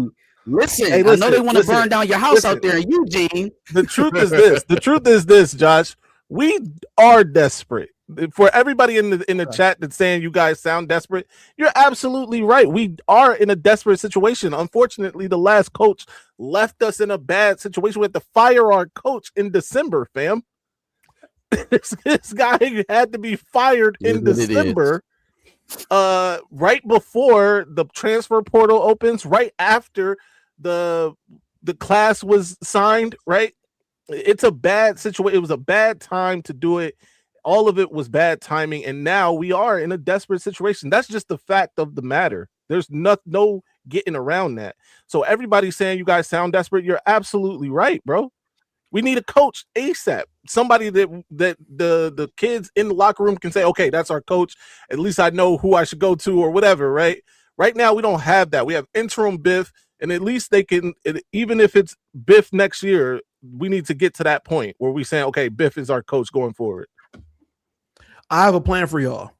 listen, I know they want to burn down your house out there in Eugene. The truth is this. The truth is this, Josh. We are desperate. For everybody in the chat that's saying you guys sound desperate, you're absolutely right. We are in a desperate situation. Unfortunately, the last coach left us in a bad situation. We had to fire our coach in December, fam. This guy had to be fired in December. Right before the transfer portal opens, right after the class was signed, right? It's a bad situation. It was a bad time to do it. All of it was bad timing, and now we are in a desperate situation. That's just the fact of the matter. There's no getting around that. So everybody's saying you guys sound desperate. You're absolutely right, bro. We need a coach ASAP. Somebody that the kids in the locker room can say, okay, that's our coach. At least I know who I should go to or whatever, right? Right now, we don't have that. We have interim Biff, and at least they can, even if it's Biff next year, we need to get to that point where we say, okay, Biff is our coach going forward. I have a plan for y'all.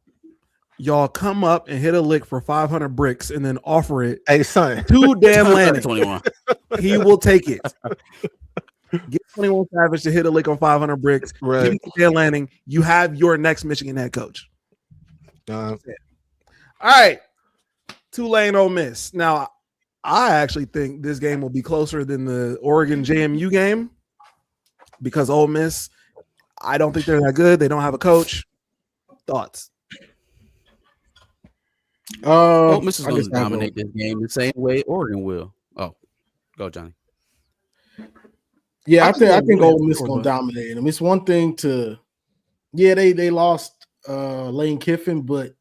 y'all come up and hit a lick for 500 bricks and then offer it Hey, son. to Dan Lanning. 21. He will take it. Get 21 Savage to hit a lick on 500 bricks. Right. Give it to Dan Lanning. You have your next Michigan head coach. All right. Tulane Ole Miss. Now, I actually think this game will be closer than the Oregon JMU game because Ole Miss, I don't think they're that good. They don't have a coach. Thoughts? Ole Miss is I going guess to I'll dominate go. this game the same way Oregon will. Oh, go, Johnny. Yeah, I I think think Ole Miss Ole gonna Miss. dominate them. It's one thing to, they lost Lane Kiffin, but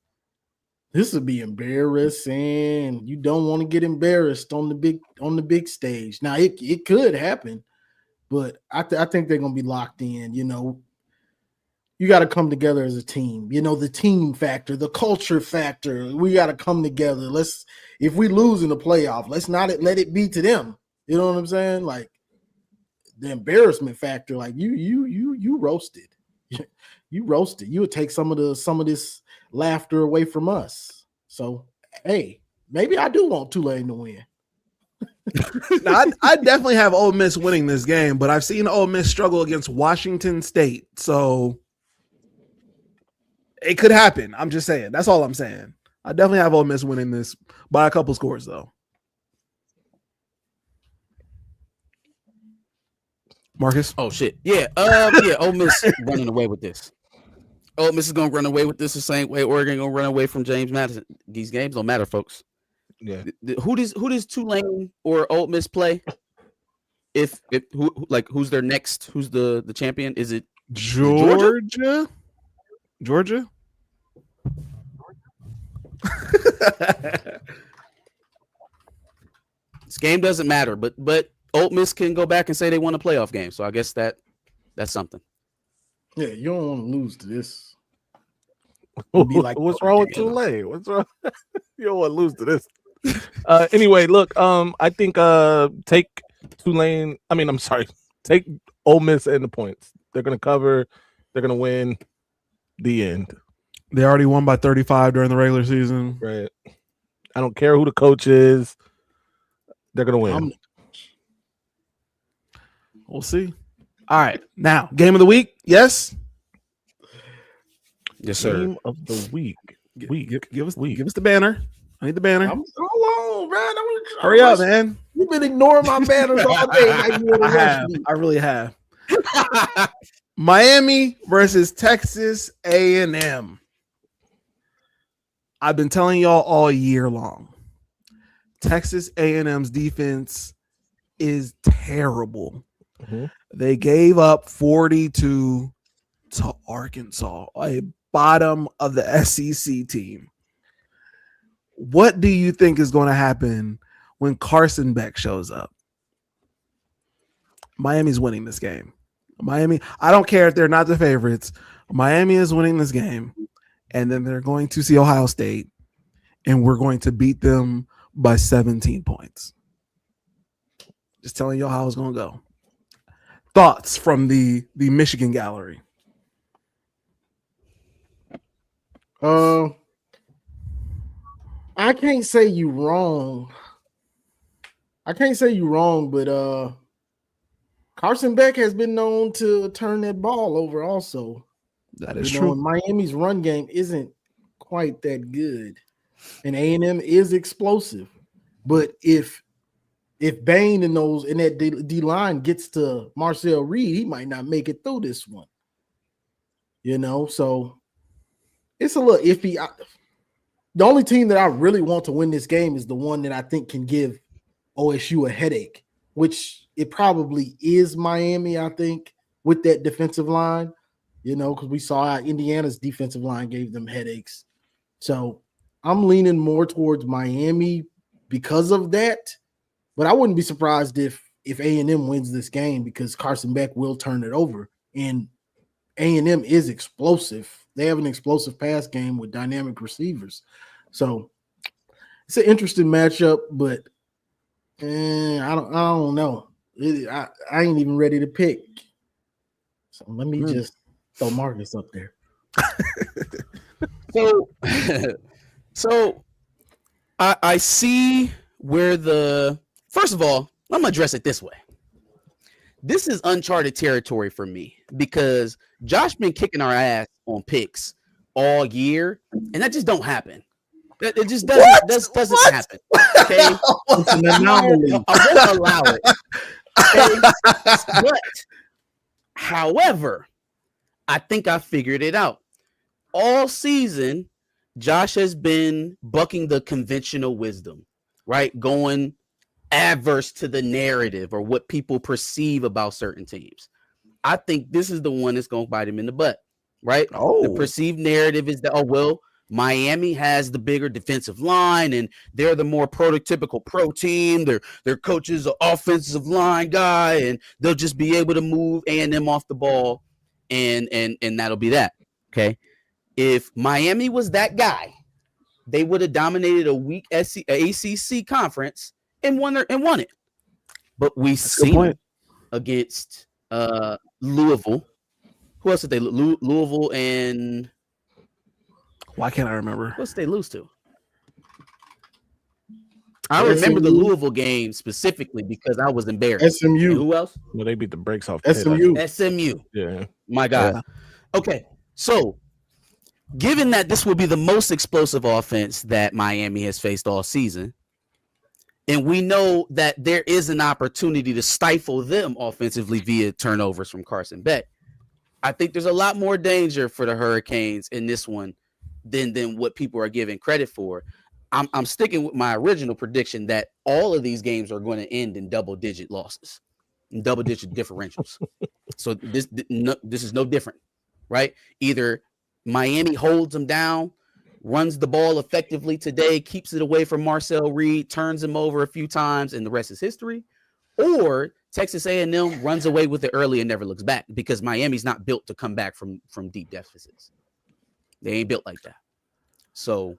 this would be embarrassing. You don't want to get embarrassed on the big stage. Now it could happen, but I think they're gonna be locked in. You got to come together as a team. The team factor, the culture factor. We got to come together. If we lose in the playoff, let's not let it be to them. You know what I'm saying? Like the embarrassment factor. Like you roasted. You roasted. You would take some of this laughter away from us. So hey, maybe I do want Tulane to win. Now, I definitely have Ole Miss winning this game, but I've seen Ole Miss struggle against Washington State, so it could happen. I'm just saying. That's all I'm saying. I definitely have Ole Miss winning this by a couple scores, though. Marcus? Oh shit. Yeah. Ole Miss running away with this. Ole Miss is gonna run away with this the same way Oregon gonna run away from James Madison. These games don't matter, folks. Yeah. Who does Tulane or Ole Miss play? Who's their next? Who's the champion? Is it Georgia? Georgia? This game doesn't matter, but Ole Miss can go back and say they won a playoff game. So I guess that's something. Yeah, you don't want to lose to this. What's wrong with Tulane? What's wrong? You don't want to lose to this. Anyway, look, I think take Tulane. I'm sorry, take Ole Miss and the points. They're gonna cover. They're gonna win. The end. They already won by 35 during the regular season. Right. I don't care who the coach is. They're gonna win. We'll see. All right. Now, game of the week. Yes. Yes, sir. Game of the week. Give us the banner. I need the banner. Hold on, man. Hurry up, man. You've been ignoring my banners all day. Like you I have. I really have. Miami versus Texas A&M. I've been telling y'all all year long. Texas A&M's defense is terrible. Mm-hmm. They gave up 42 to Arkansas, a bottom of the SEC team. What do you think is going to happen when Carson Beck shows up? Miami's winning this game. Miami, I don't care if they're not the favorites. Miami is winning this game, and then they're going to see Ohio State, and we're going to beat them by 17 points. Just telling y'all how it's going to go. Thoughts from the Michigan gallery? I can't say you wrong. But Carson Beck has been known to turn that ball over also. That is true. And Miami's run game isn't quite that good. And A&M is explosive. But if Bain and that D line gets to Marcel Reed, he might not make it through this one. So it's a little iffy. The only team that I really want to win this game is the one that I think can give OSU a headache, which it probably is Miami, I think, with that defensive line, because we saw how Indiana's defensive line gave them headaches. So I'm leaning more towards Miami because of that. But I wouldn't be surprised if A&M wins this game because Carson Beck will turn it over. And A&M is explosive. They have an explosive pass game with dynamic receivers. So it's an interesting matchup, but I don't know. I ain't even ready to pick. So let me just throw Marcus up there. So I see where first of all, I'm gonna address it this way. This is uncharted territory for me because Josh been kicking our ass on picks all year, and that just don't happen. It just doesn't happen. Okay, It's an anomaly. I won't allow it. Okay? But, however, I think I figured it out. All season, Josh has been bucking the conventional wisdom, right? Going adverse to the narrative or what people perceive about certain teams. I think this is the one that's going to bite him in the butt, right? Oh. The perceived narrative is that, oh, well, Miami has the bigger defensive line and they're the more prototypical pro team. Their coach is an offensive line guy and they'll just be able to move A&M off the ball and that'll be that. Okay. If Miami was that guy, they would have dominated a weak ACC conference and won it. But we seen it against Louisville. Who else did they Louisville and why can't I remember? What's they lose to? I remember the Louisville game specifically because I was embarrassed. SMU. And who else? Well, they beat the brakes off SMU. Yeah. My God. Yeah. Okay. So, given that this will be the most explosive offense that Miami has faced all season, and we know that there is an opportunity to stifle them offensively via turnovers from Carson Beck, I think there's a lot more danger for the Hurricanes in this one than what people are giving credit for. I'm sticking with my original prediction that all of these games are going to end in double-digit losses, in double-digit differentials. So this is no different, right? Either Miami holds them down, runs the ball effectively today, keeps it away from Marcel Reed, turns him over a few times, and the rest is history, or Texas A&M runs away with it early and never looks back because Miami's not built to come back from deep deficits. They ain't built like that. So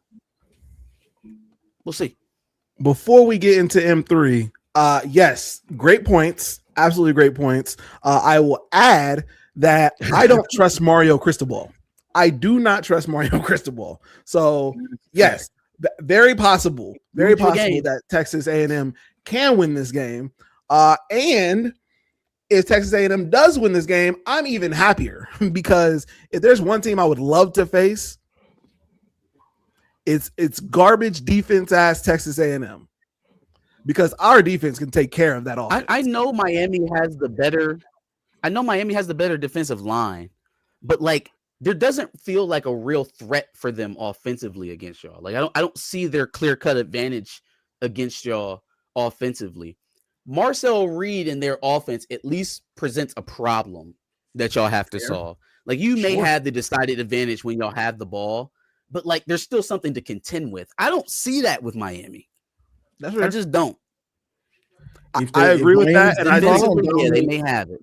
we'll see. Before we get into M3, yes, great points. Absolutely great points. I will add that I don't trust Mario Cristobal. I do not trust Mario Cristobal. So, yes, very possible that Texas A&M can win this game. And if Texas A&M does win this game, I'm even happier because if there's one team I would love to face, it's garbage defense ass Texas A&M because our defense can take care of that offense. I know Miami has the better defensive line, but like there doesn't feel like a real threat for them offensively against y'all. Like I don't see their clear-cut advantage against y'all offensively. Marcel Reed and their offense at least presents a problem that y'all have to solve. Like you may have the decided advantage when y'all have the ball, but like there's still something to contend with. I don't see that with Miami. That's right. I just don't. I agree with that, and I think they may have it.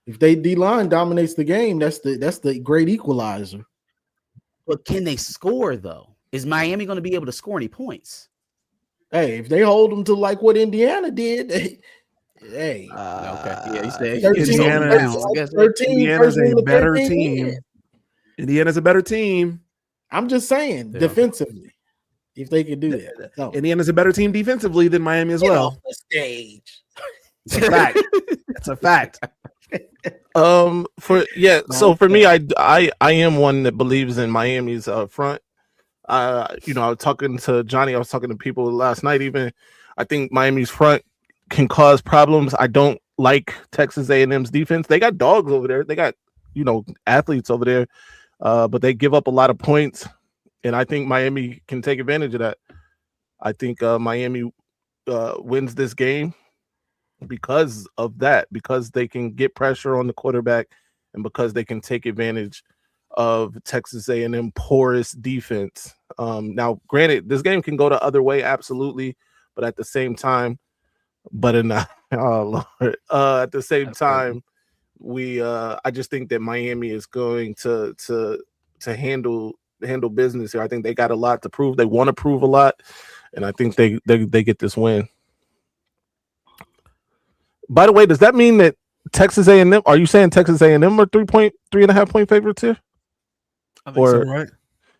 If they D-line dominates the game, that's the great equalizer. But can they score though? Is Miami going to be able to score any points? Hey, if they hold them to like what Indiana did, okay. Yeah, you say Indiana's a better team. Indiana's a better team. I'm just saying, defensively, if they could do that. No. Indiana's a better team defensively than Miami as well. Off the stage. It's a fact. It's a fact. So for me, I am one that believes in Miami's front. I was talking to Johnny. I was talking to people last night. Even I think Miami's front can cause problems. I don't like Texas A&M's defense. They got dogs over there. They got athletes over there, but they give up a lot of points, and I think Miami can take advantage of that. I think Miami wins this game because of that, because they can get pressure on the quarterback, and because they can take advantage of Texas A&M porous defense. Now, granted, this game can go the other way, absolutely, but at the same time, at the same time, I just think that Miami is going to handle business here. I think they got a lot to prove. They want to prove a lot, and I think they get this win. By the way, does that mean that Texas A&M? Are you saying Texas A&M are 3.5 point favorites here? I think so, right?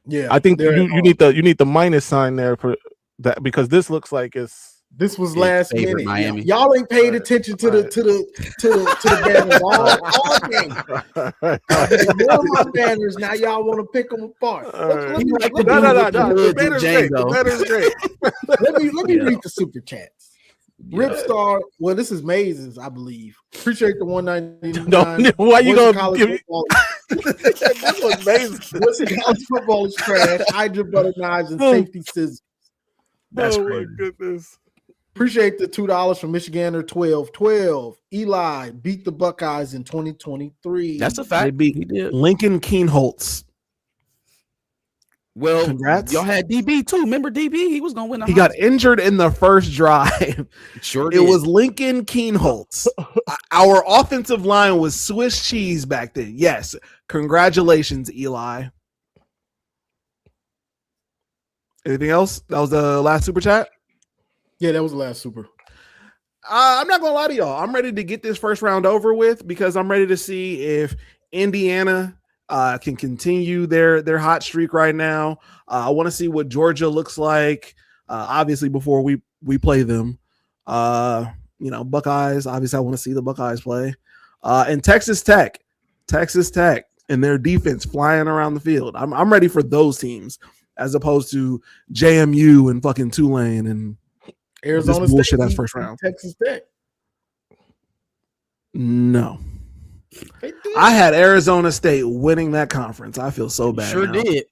Yeah, I think they're- you need the minus sign there for that because this looks like it's This was It last favored minute. Miami. Y'all ain't paid Right. attention to the banners all game. Ignore my banners. Now y'all want to pick them apart. All Let right. me- like let to me- do No. with the The hoods banner's and great. The Django. banner's great. let me Yeah. read the super chats. Ripstar, well, this is Mazes, I believe. Appreciate the 199. No, why you Boise gonna college give me? football- This was amazing. Boise college football is trash. Hydra butter knives and safety scissors. That's Oh crazy. my goodness. Appreciate the $2 from Michigander 1212. Eli beat the Buckeyes in 2023. That's a They fact. beat He did. Lincoln Keenholtz. Well, Congrats. y'all had DB too. Remember DB? He was gonna win the He got injured in the first drive. sure It did. was Lincoln Keenholtz. Our offensive line was Swiss cheese back then. Yes. Congratulations, Eli. Anything else? That was the last super chat. Yeah, that was the last super. I'm not gonna lie to y'all. I'm ready to get this first round over with because I'm ready to see if Indiana can continue their hot streak right now. I want to see what Georgia looks like. Obviously, before we play them, Buckeyes. Obviously, I want to see the Buckeyes play. And Texas Tech, and their defense flying around the field. I'm ready for those teams as opposed to JMU and fucking Tulane and Arizona this bullshit State as beat first round. Texas Tech. No. They did. I had Arizona State winning that conference. I feel so bad. sure now. did.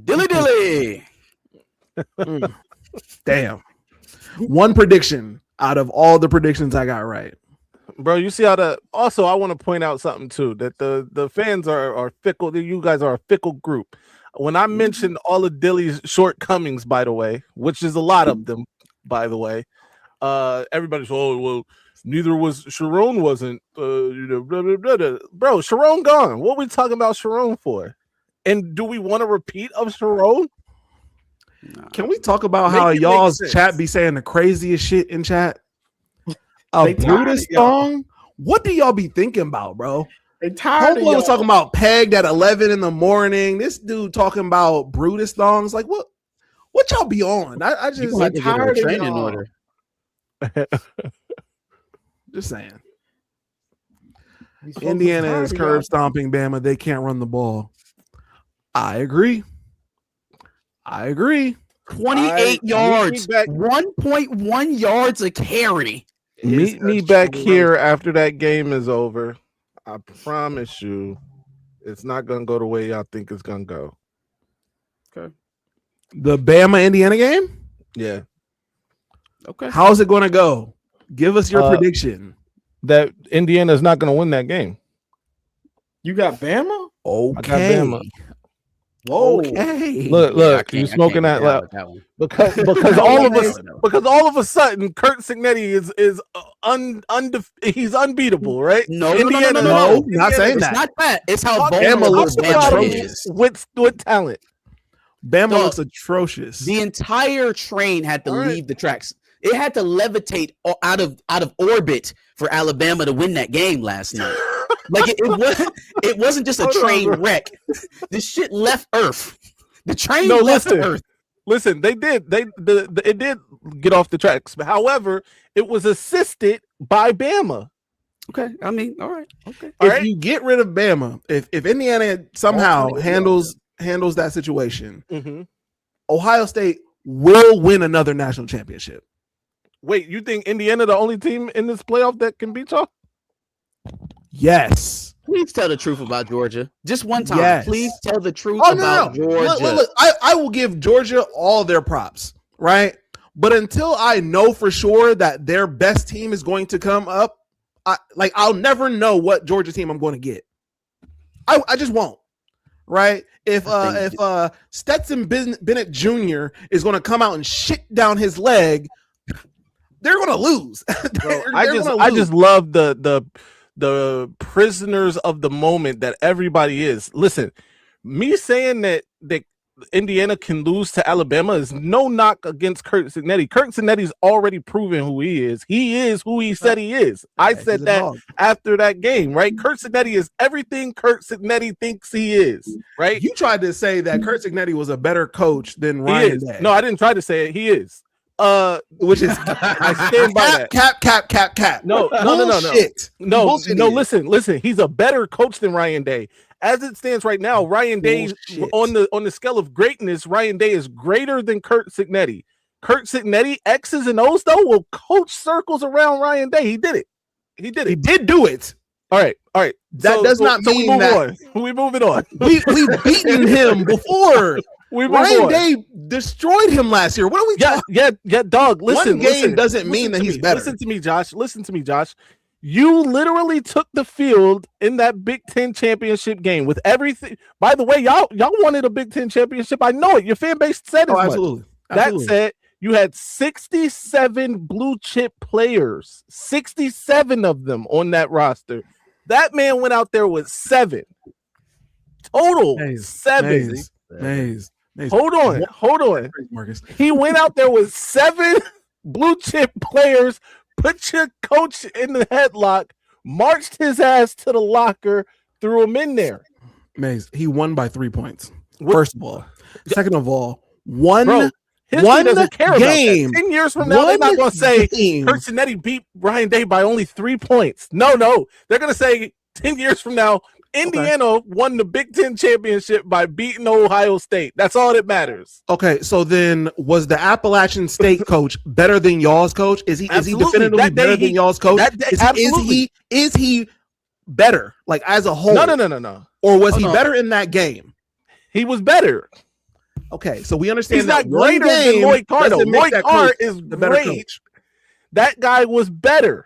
Dilly. Mm. Damn. One prediction out of all the predictions I got right. Bro, you see how the also I want to point out something too that the fans are fickle. You guys are a fickle group. When I mentioned all of Dilly's shortcomings, by the way, which is a lot of them, by the way, everybody's well, neither was Sharon wasn't blah, blah, blah, blah. Bro, Sharon gone. What we talking about Sharon for? And do we want a repeat of Sharon? Can we talk about Make how it make y'all's sense. chat be saying the craziest shit in chat? A They tired Brutus of y'all. song? What do y'all be thinking about, bro? They tired of Homeboy was y'all. talking about pegged at 11 in the morning. This dude talking about Brutus songs. Like, what y'all be on? I You just gonna have to get her tired of training y'all. order. just saying. These folks are Indiana tired is of curb y'all. stomping Bama. They can't run the ball. I agree. 28 Meet me yards, back- 1.1 yards a carry. Meet It's me back atrocious. here after that game is over. I promise you, it's not gonna go the way y'all think it's gonna go. The Bama Indiana game? Yeah, Okay. How's it going to go? Give us your Uh, prediction. that Indiana's not gonna win that game. You got Bama? I got Okay. Bama. Whoa. Okay. Look, you smoking that loud because all of a sudden Kurt Signetti is he's unbeatable, right? No, No, not saying It's that. not that. It's how Talk Bama vulnerable looks Bama atrocious. is. with talent. Bama Dog, looks atrocious. The entire train had to All right. leave the tracks. It had to levitate out of orbit for Alabama to win that game last night. Like it wasn't just a Hold on, train bro. wreck. This shit left Earth. The train No, left listen. Earth. Listen, they did. It did get off the tracks. However, it was assisted by Bama. Okay, I mean, all right, okay. if Alright. you get rid of Bama, if Indiana somehow All 20 handles that situation, Mm-hmm. Ohio State will win another national championship. Wait, you think Indiana the only team in this playoff that can beat y'all? Yes. Please tell the truth about Georgia. Just one time. Yes. Please tell the truth Oh about no. Georgia. Look, I will give Georgia all their props, right? But until I know for sure that their best team is going to come up, I'll never know what Georgia team I'm going to get. I just won't. Right? If Stetson Bennett Jr. is going to come out and shit down his leg, they're going to lose. Bro, I just love the prisoners of the moment that everybody is. Listen, me saying that Indiana can lose to Alabama is no knock against Curt Cignetti. Curt Cignetti's already proven who he is. He is who he said he is. I said that after that game, right? Curt Cignetti is everything Curt Cignetti thinks he is, right? You tried to say that Curt Cignetti was a better coach than Ryan Day. No, I didn't try to say it. He is. Which is I stand by that. Cap. No. Listen. He's a better coach than Ryan Day. As it stands right now, Ryan Day on the scale of greatness, Ryan Day is greater than Curt Cignetti. Curt Cignetti, X's and O's though, will coach circles around Ryan Day. He did it. He did do it. All right. That does not mean that we moving on. We've beaten him before. Ryan Day destroyed him last year. What are we talking? Yeah, dog. Listen, one game doesn't mean that he's better. Listen to me, Josh. You literally took the field in that Big Ten championship game with everything. By the way, y'all wanted a Big Ten championship. I know it. Your fan base said it. Absolutely. That said, you had 67 blue chip players, 67 of them on that roster. That man went out there with 7 total. Seven. Maze. Hold on, Marcus. He went out there with 7 blue chip players. Put your coach in the headlock, marched his ass to the locker, threw him in there. Maze, he won by 3 points. First of all. Second of all, one doesn't care game. About that. 10 years from now, they're not going to say Curt Cignetti beat Ryan Day by only 3 points. No. They're going to say 10 years from now, Indiana won the Big Ten championship by beating Ohio State. That's all that matters. Okay, so then was the Appalachian State coach better than y'all's coach? Is he definitively better than y'all's coach? Is he better, like as a whole? No. Or was he better in that game? He was better. Okay, so we understand he's not greater than Lloyd Carr. Lloyd Carr is great. That guy was better,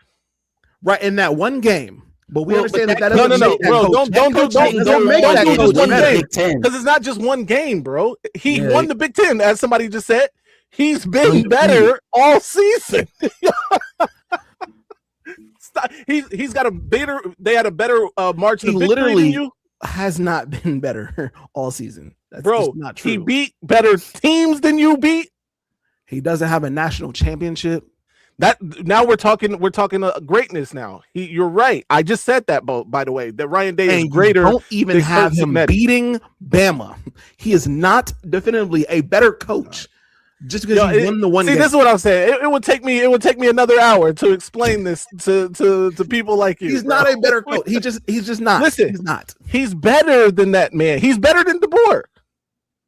right, in that one game. But we understand that doesn't make that bro. Don't do just one game, because it's not just one game, bro. He won the Big Ten, as somebody just said. He's been better all season. He's got a better. They had a better margin of victory than you. Has not been better all season. That's bro, not true. He beat better teams than you beat. He doesn't have a national championship. That now we're talking greatness now. You're right. I just said that, by the way, that Ryan Day is greater. Don't even have him beating Bama. He is not definitively a better coach just because he won the one game. This is what I'm saying. It would take me another hour to explain this to people like you. He's not a better coach. He's just not. Listen, he's not. He's better than that man. He's better than DeBoer.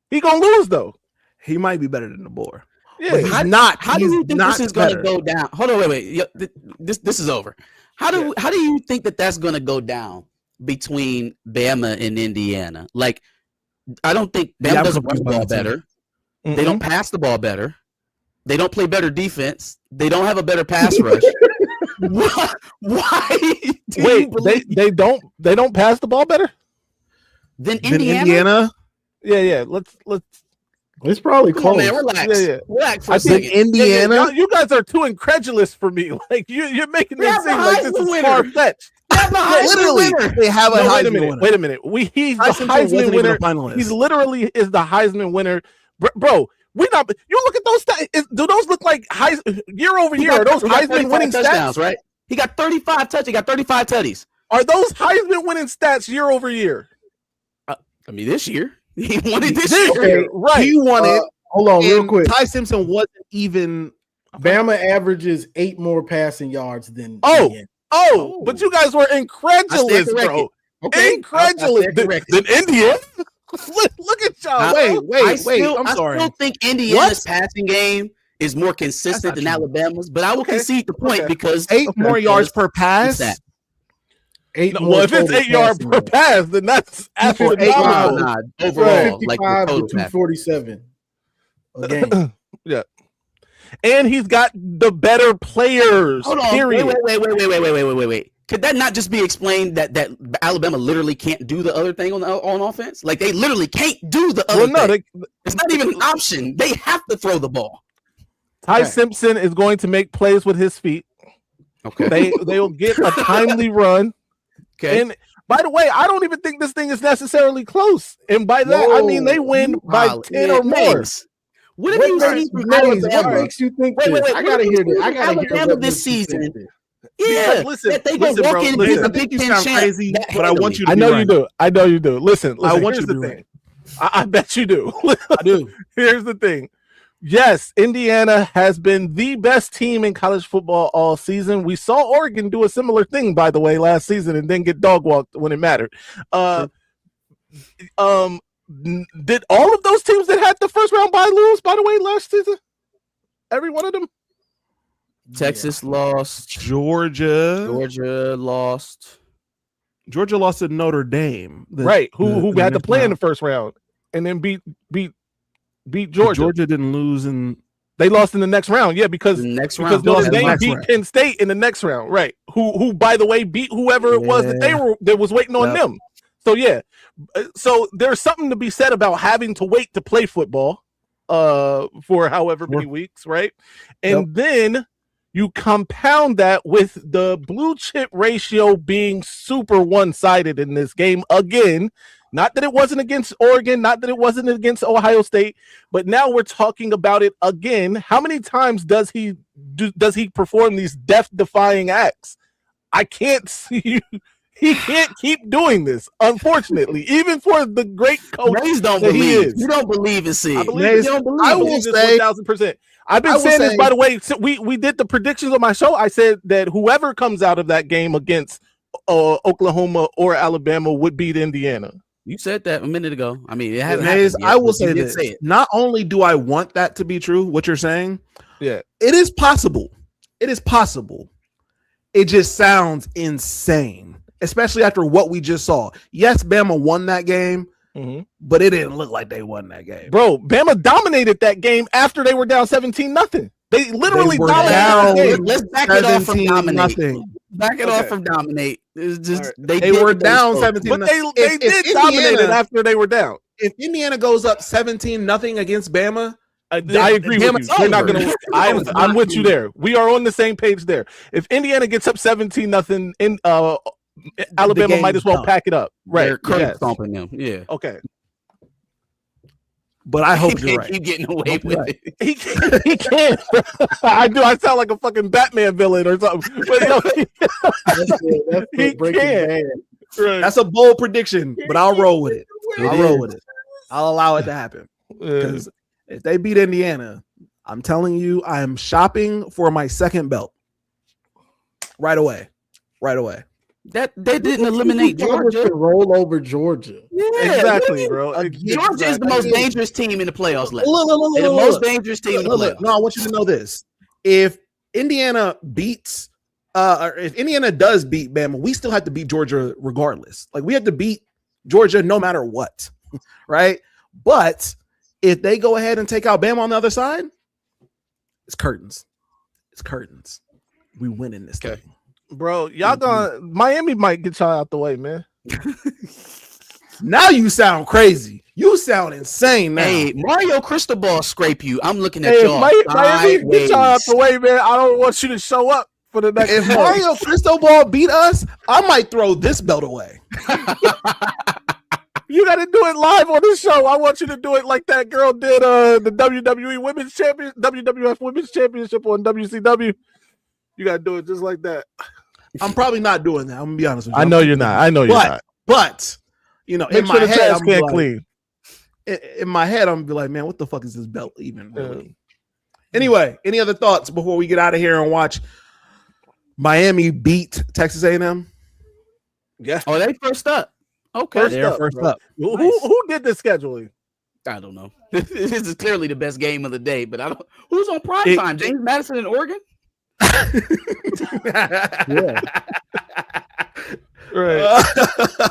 He gonna lose though. He might be better than DeBoer. Yeah, but he's not. How do you think this is going to go down? Hold on, wait. This is over. How do you think that's going to go down between Bama and Indiana? Like, I don't think Bama doesn't run the ball better. Mm-hmm. They don't pass the ball better. They don't play better defense. They don't have a better pass rush. Why? They don't pass the ball better than Indiana? Yeah. Let's. It's probably close. On, man, relax. Relax. I think Indiana. You guys are too incredulous for me. Like you're making it seem like this is far fetched. Literally, they have a Heisman winner. Wait a minute. He's the Heisman winner. He's literally is the Heisman winner, bro. We not. You look at those stats. Do those look like year over year? Are those Heisman winning stats? Right. He got 35 touchdowns. He got 35 tutties. Are those Heisman winning stats year over year? I mean, this year. He won it this year. Okay, right. He won it. Hold on, real quick. Ty Simpson wasn't even. Bama averages 8 more passing yards than. Oh, but you guys were incredulous, bro. Okay. Incredulous. Than Indiana. Look at y'all. Wait. I'm sorry. I still think Indiana's passing game is more consistent than Alabama's, but I will concede the point because 8 more yards per pass. Well, if it's 8 yards per pass, then that's astronomical. Overall, 55 to 247 a game. Yeah, and he's got the better players. Hold on. Period. Wait. Could that not just be explained that Alabama literally can't do the other thing on offense? Like they literally can't do the other thing. It's not even an option. They have to throw the ball. Ty Simpson is going to make plays with his feet. Okay, they'll get a timely run. Okay. And By the way, I don't even think this thing is necessarily close. And by that, I mean they win by 10 or more. What have you seen from Alabama? What makes you think Wait, this? I gotta hear this. I gotta hear Alabama what this makes you think season. this. Yeah, listen, that they go listen, walk bro, in and listen. beat the I Big think you Ten sound champ. crazy, that but I want you to I be know right. you do. I know you do. Listen, I want here's you to the be thing. I bet you do. I do. Here's the thing. Yes, Indiana has been the best team in college football all season. We saw Oregon do a similar thing, by the way, last season and then get dog walked when it mattered. Did all of those teams that had the first round bye lose, by the way, last season? Every one of them? Texas lost. Georgia lost. Georgia lost to Notre Dame. Right. Who had to play in the first round and then beat Georgia. Georgia didn't lose in. They lost in the next round, yeah, because Notre Dame beat Penn State in the next round, right? Who by the way beat whoever it was that was waiting on them. So yeah, so there's something to be said about having to wait to play football, for however many weeks, right? And then you compound that with the blue chip ratio being super one-sided in this game again. Not that it wasn't against Oregon, not that it wasn't against Ohio State, but now we're talking about it again. How many times does he perform these death-defying acts? I can't see. He can't keep doing this, unfortunately, even for the great coach that he is. You don't believe in seeing. I will say 1,000%. I've been saying this, by the way. So we did the predictions on my show. I said that whoever comes out of that game against Oklahoma or Alabama would beat Indiana. You said that a minute ago. I mean, it hasn't Maze, happened yet, I will say this. Not only do I want that to be true, what you're saying, yeah, it is possible. It is possible. It just sounds insane, especially after what we just saw. Yes, Bama won that game, but it didn't look like they won that game. Bro, Bama dominated that game after they were down 17-0. They literally dominated the game. Let's back it off from dominate. Back it off from dominate. It's just they were down 17, but they did dominate it after they were down. If Indiana goes up 17-0 against Bama, I agree with you. They're not going to. I'm with you there. We are on the same page there. If Indiana gets up 17-0, in Alabama might as well pack it up. Right, they're stomping them. Yeah. Okay. But I hope you're right. Keep getting away with it. He can't. I do. I sound like a fucking Batman villain or something. But he can't. Right. That's a bold prediction, but I'll roll with it. I'll allow it to happen. Because if they beat Indiana, I'm telling you, I am shopping for my second belt right away. That they didn't eliminate Georgia. Roll over Georgia. Yeah, exactly, bro. Georgia is the most dangerous team in the playoffs. They're the most dangerous team in the playoffs. No, I want you to know this. If Indiana beats, or if Indiana does beat Bama, we still have to beat Georgia regardless. Like we have to beat Georgia no matter what, right? But if they go ahead and take out Bama on the other side, it's curtains. It's curtains. We win in this thing. Bro, y'all gonna Miami might get y'all out the way, man. Now you sound crazy. You sound insane now. Hey, Mario Cristobal scrape you. I'm looking at y'all. Miami get y'all out the way, man. I don't want you to show up for the next. If Mario Cristobal beat us, I might throw this belt away. You got to do it live on this show. I want you to do it like that girl did the WWE Women's Champion, WWF Women's Championship on WCW. You got to do it just like that. I'm probably not doing that. I'm gonna be honest with you. I know you're not. But you know, in my head, I'm clean. In my head, I'm gonna be like, man, what the fuck is this belt even? Really? Anyway, any other thoughts before we get out of here and watch Miami beat Texas A&M? Yeah. Oh, they first up. Okay, they're first up. Who did the scheduling? I don't know. This is clearly the best game of the day, but I don't. Who's on prime time? James Madison in Oregon. Yeah. Right.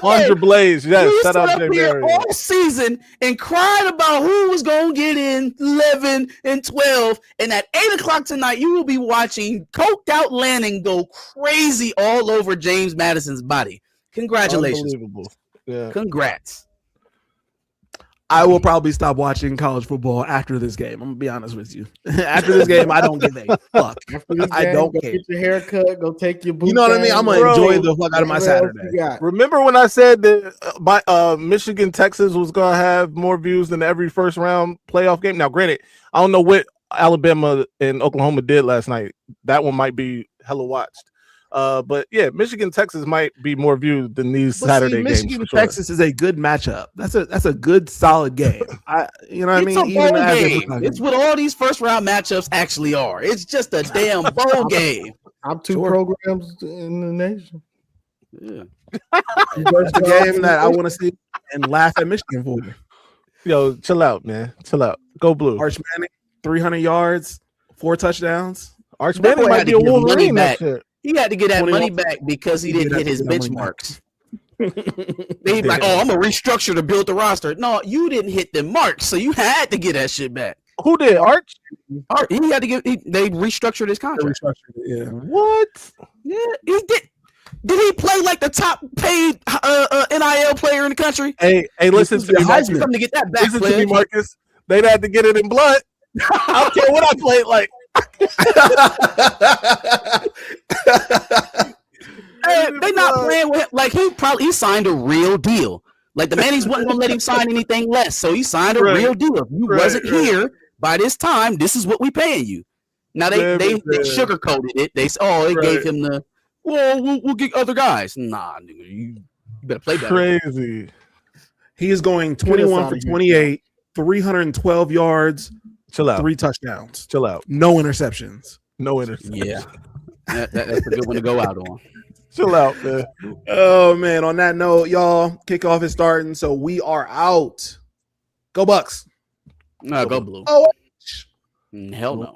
Andre Blaze, yes. We Shout stood out up James here all season and cried about who was going to get in 11 and 12. And at 8 o'clock tonight, you will be watching coked out Lanning go crazy all over James Madison's body. Congratulations. Unbelievable. Yeah. Congrats. I will probably stop watching college football after this game. I'm gonna be honest with you. After this game, I don't give a fuck. After this I game, don't go care. get your haircut, go take your boot. You know what I mean? I'm gonna Bro, enjoy the fuck out of my Saturday. Remember when I said that Michigan Texas was gonna have more views than every first round playoff game? Now, granted, I don't know what Alabama and Oklahoma did last night. That one might be hella watched. But yeah, Michigan Texas might be more viewed than these Saturday games. Michigan Texas is a good matchup. That's a good solid game. You know what I mean? It's a bowl game. It's what all these first round matchups actually are. It's just a damn bowl game. Top two programs in the nation. Yeah. That's the game that I want to see and laugh at Michigan for. Yo, chill out, man. Chill out. Go blue. Arch Manning, 300 yards, 4 touchdowns. Arch Manning might be a Wolverine back. He had to get that money back because he didn't hit his benchmarks. They like, oh, I'm gonna restructure to build the roster. No, you didn't hit the marks, so you had to get that shit back. Who did? Arch? He had to get. They restructured his contract. Yeah. What? Yeah, he did. Did he play like the top paid NIL player in the country? Hey, listen to me, Marcus. Something to get that back. Listen to me, Marcus. They'd had to get it in blood. I don't care what I played like. Hey, they not playing with him. Like he signed a real deal. Like the Mannings wasn't gonna let him sign anything less, so he signed a real deal. If you wasn't here by this time, this is what we paying you. Now they sugarcoated it. They gave him the we'll get other guys. Nah, nigga, you better play better. Crazy. He is going 21 for 28, 312 yards. Chill out. 3 touchdowns. Chill out. No interceptions. No interceptions. Yeah, that's a good one to go out on. Chill out, man. Oh man. On that note, y'all, kickoff is starting, so we are out. Go Bucks. No, go blue. Oh, Hell no.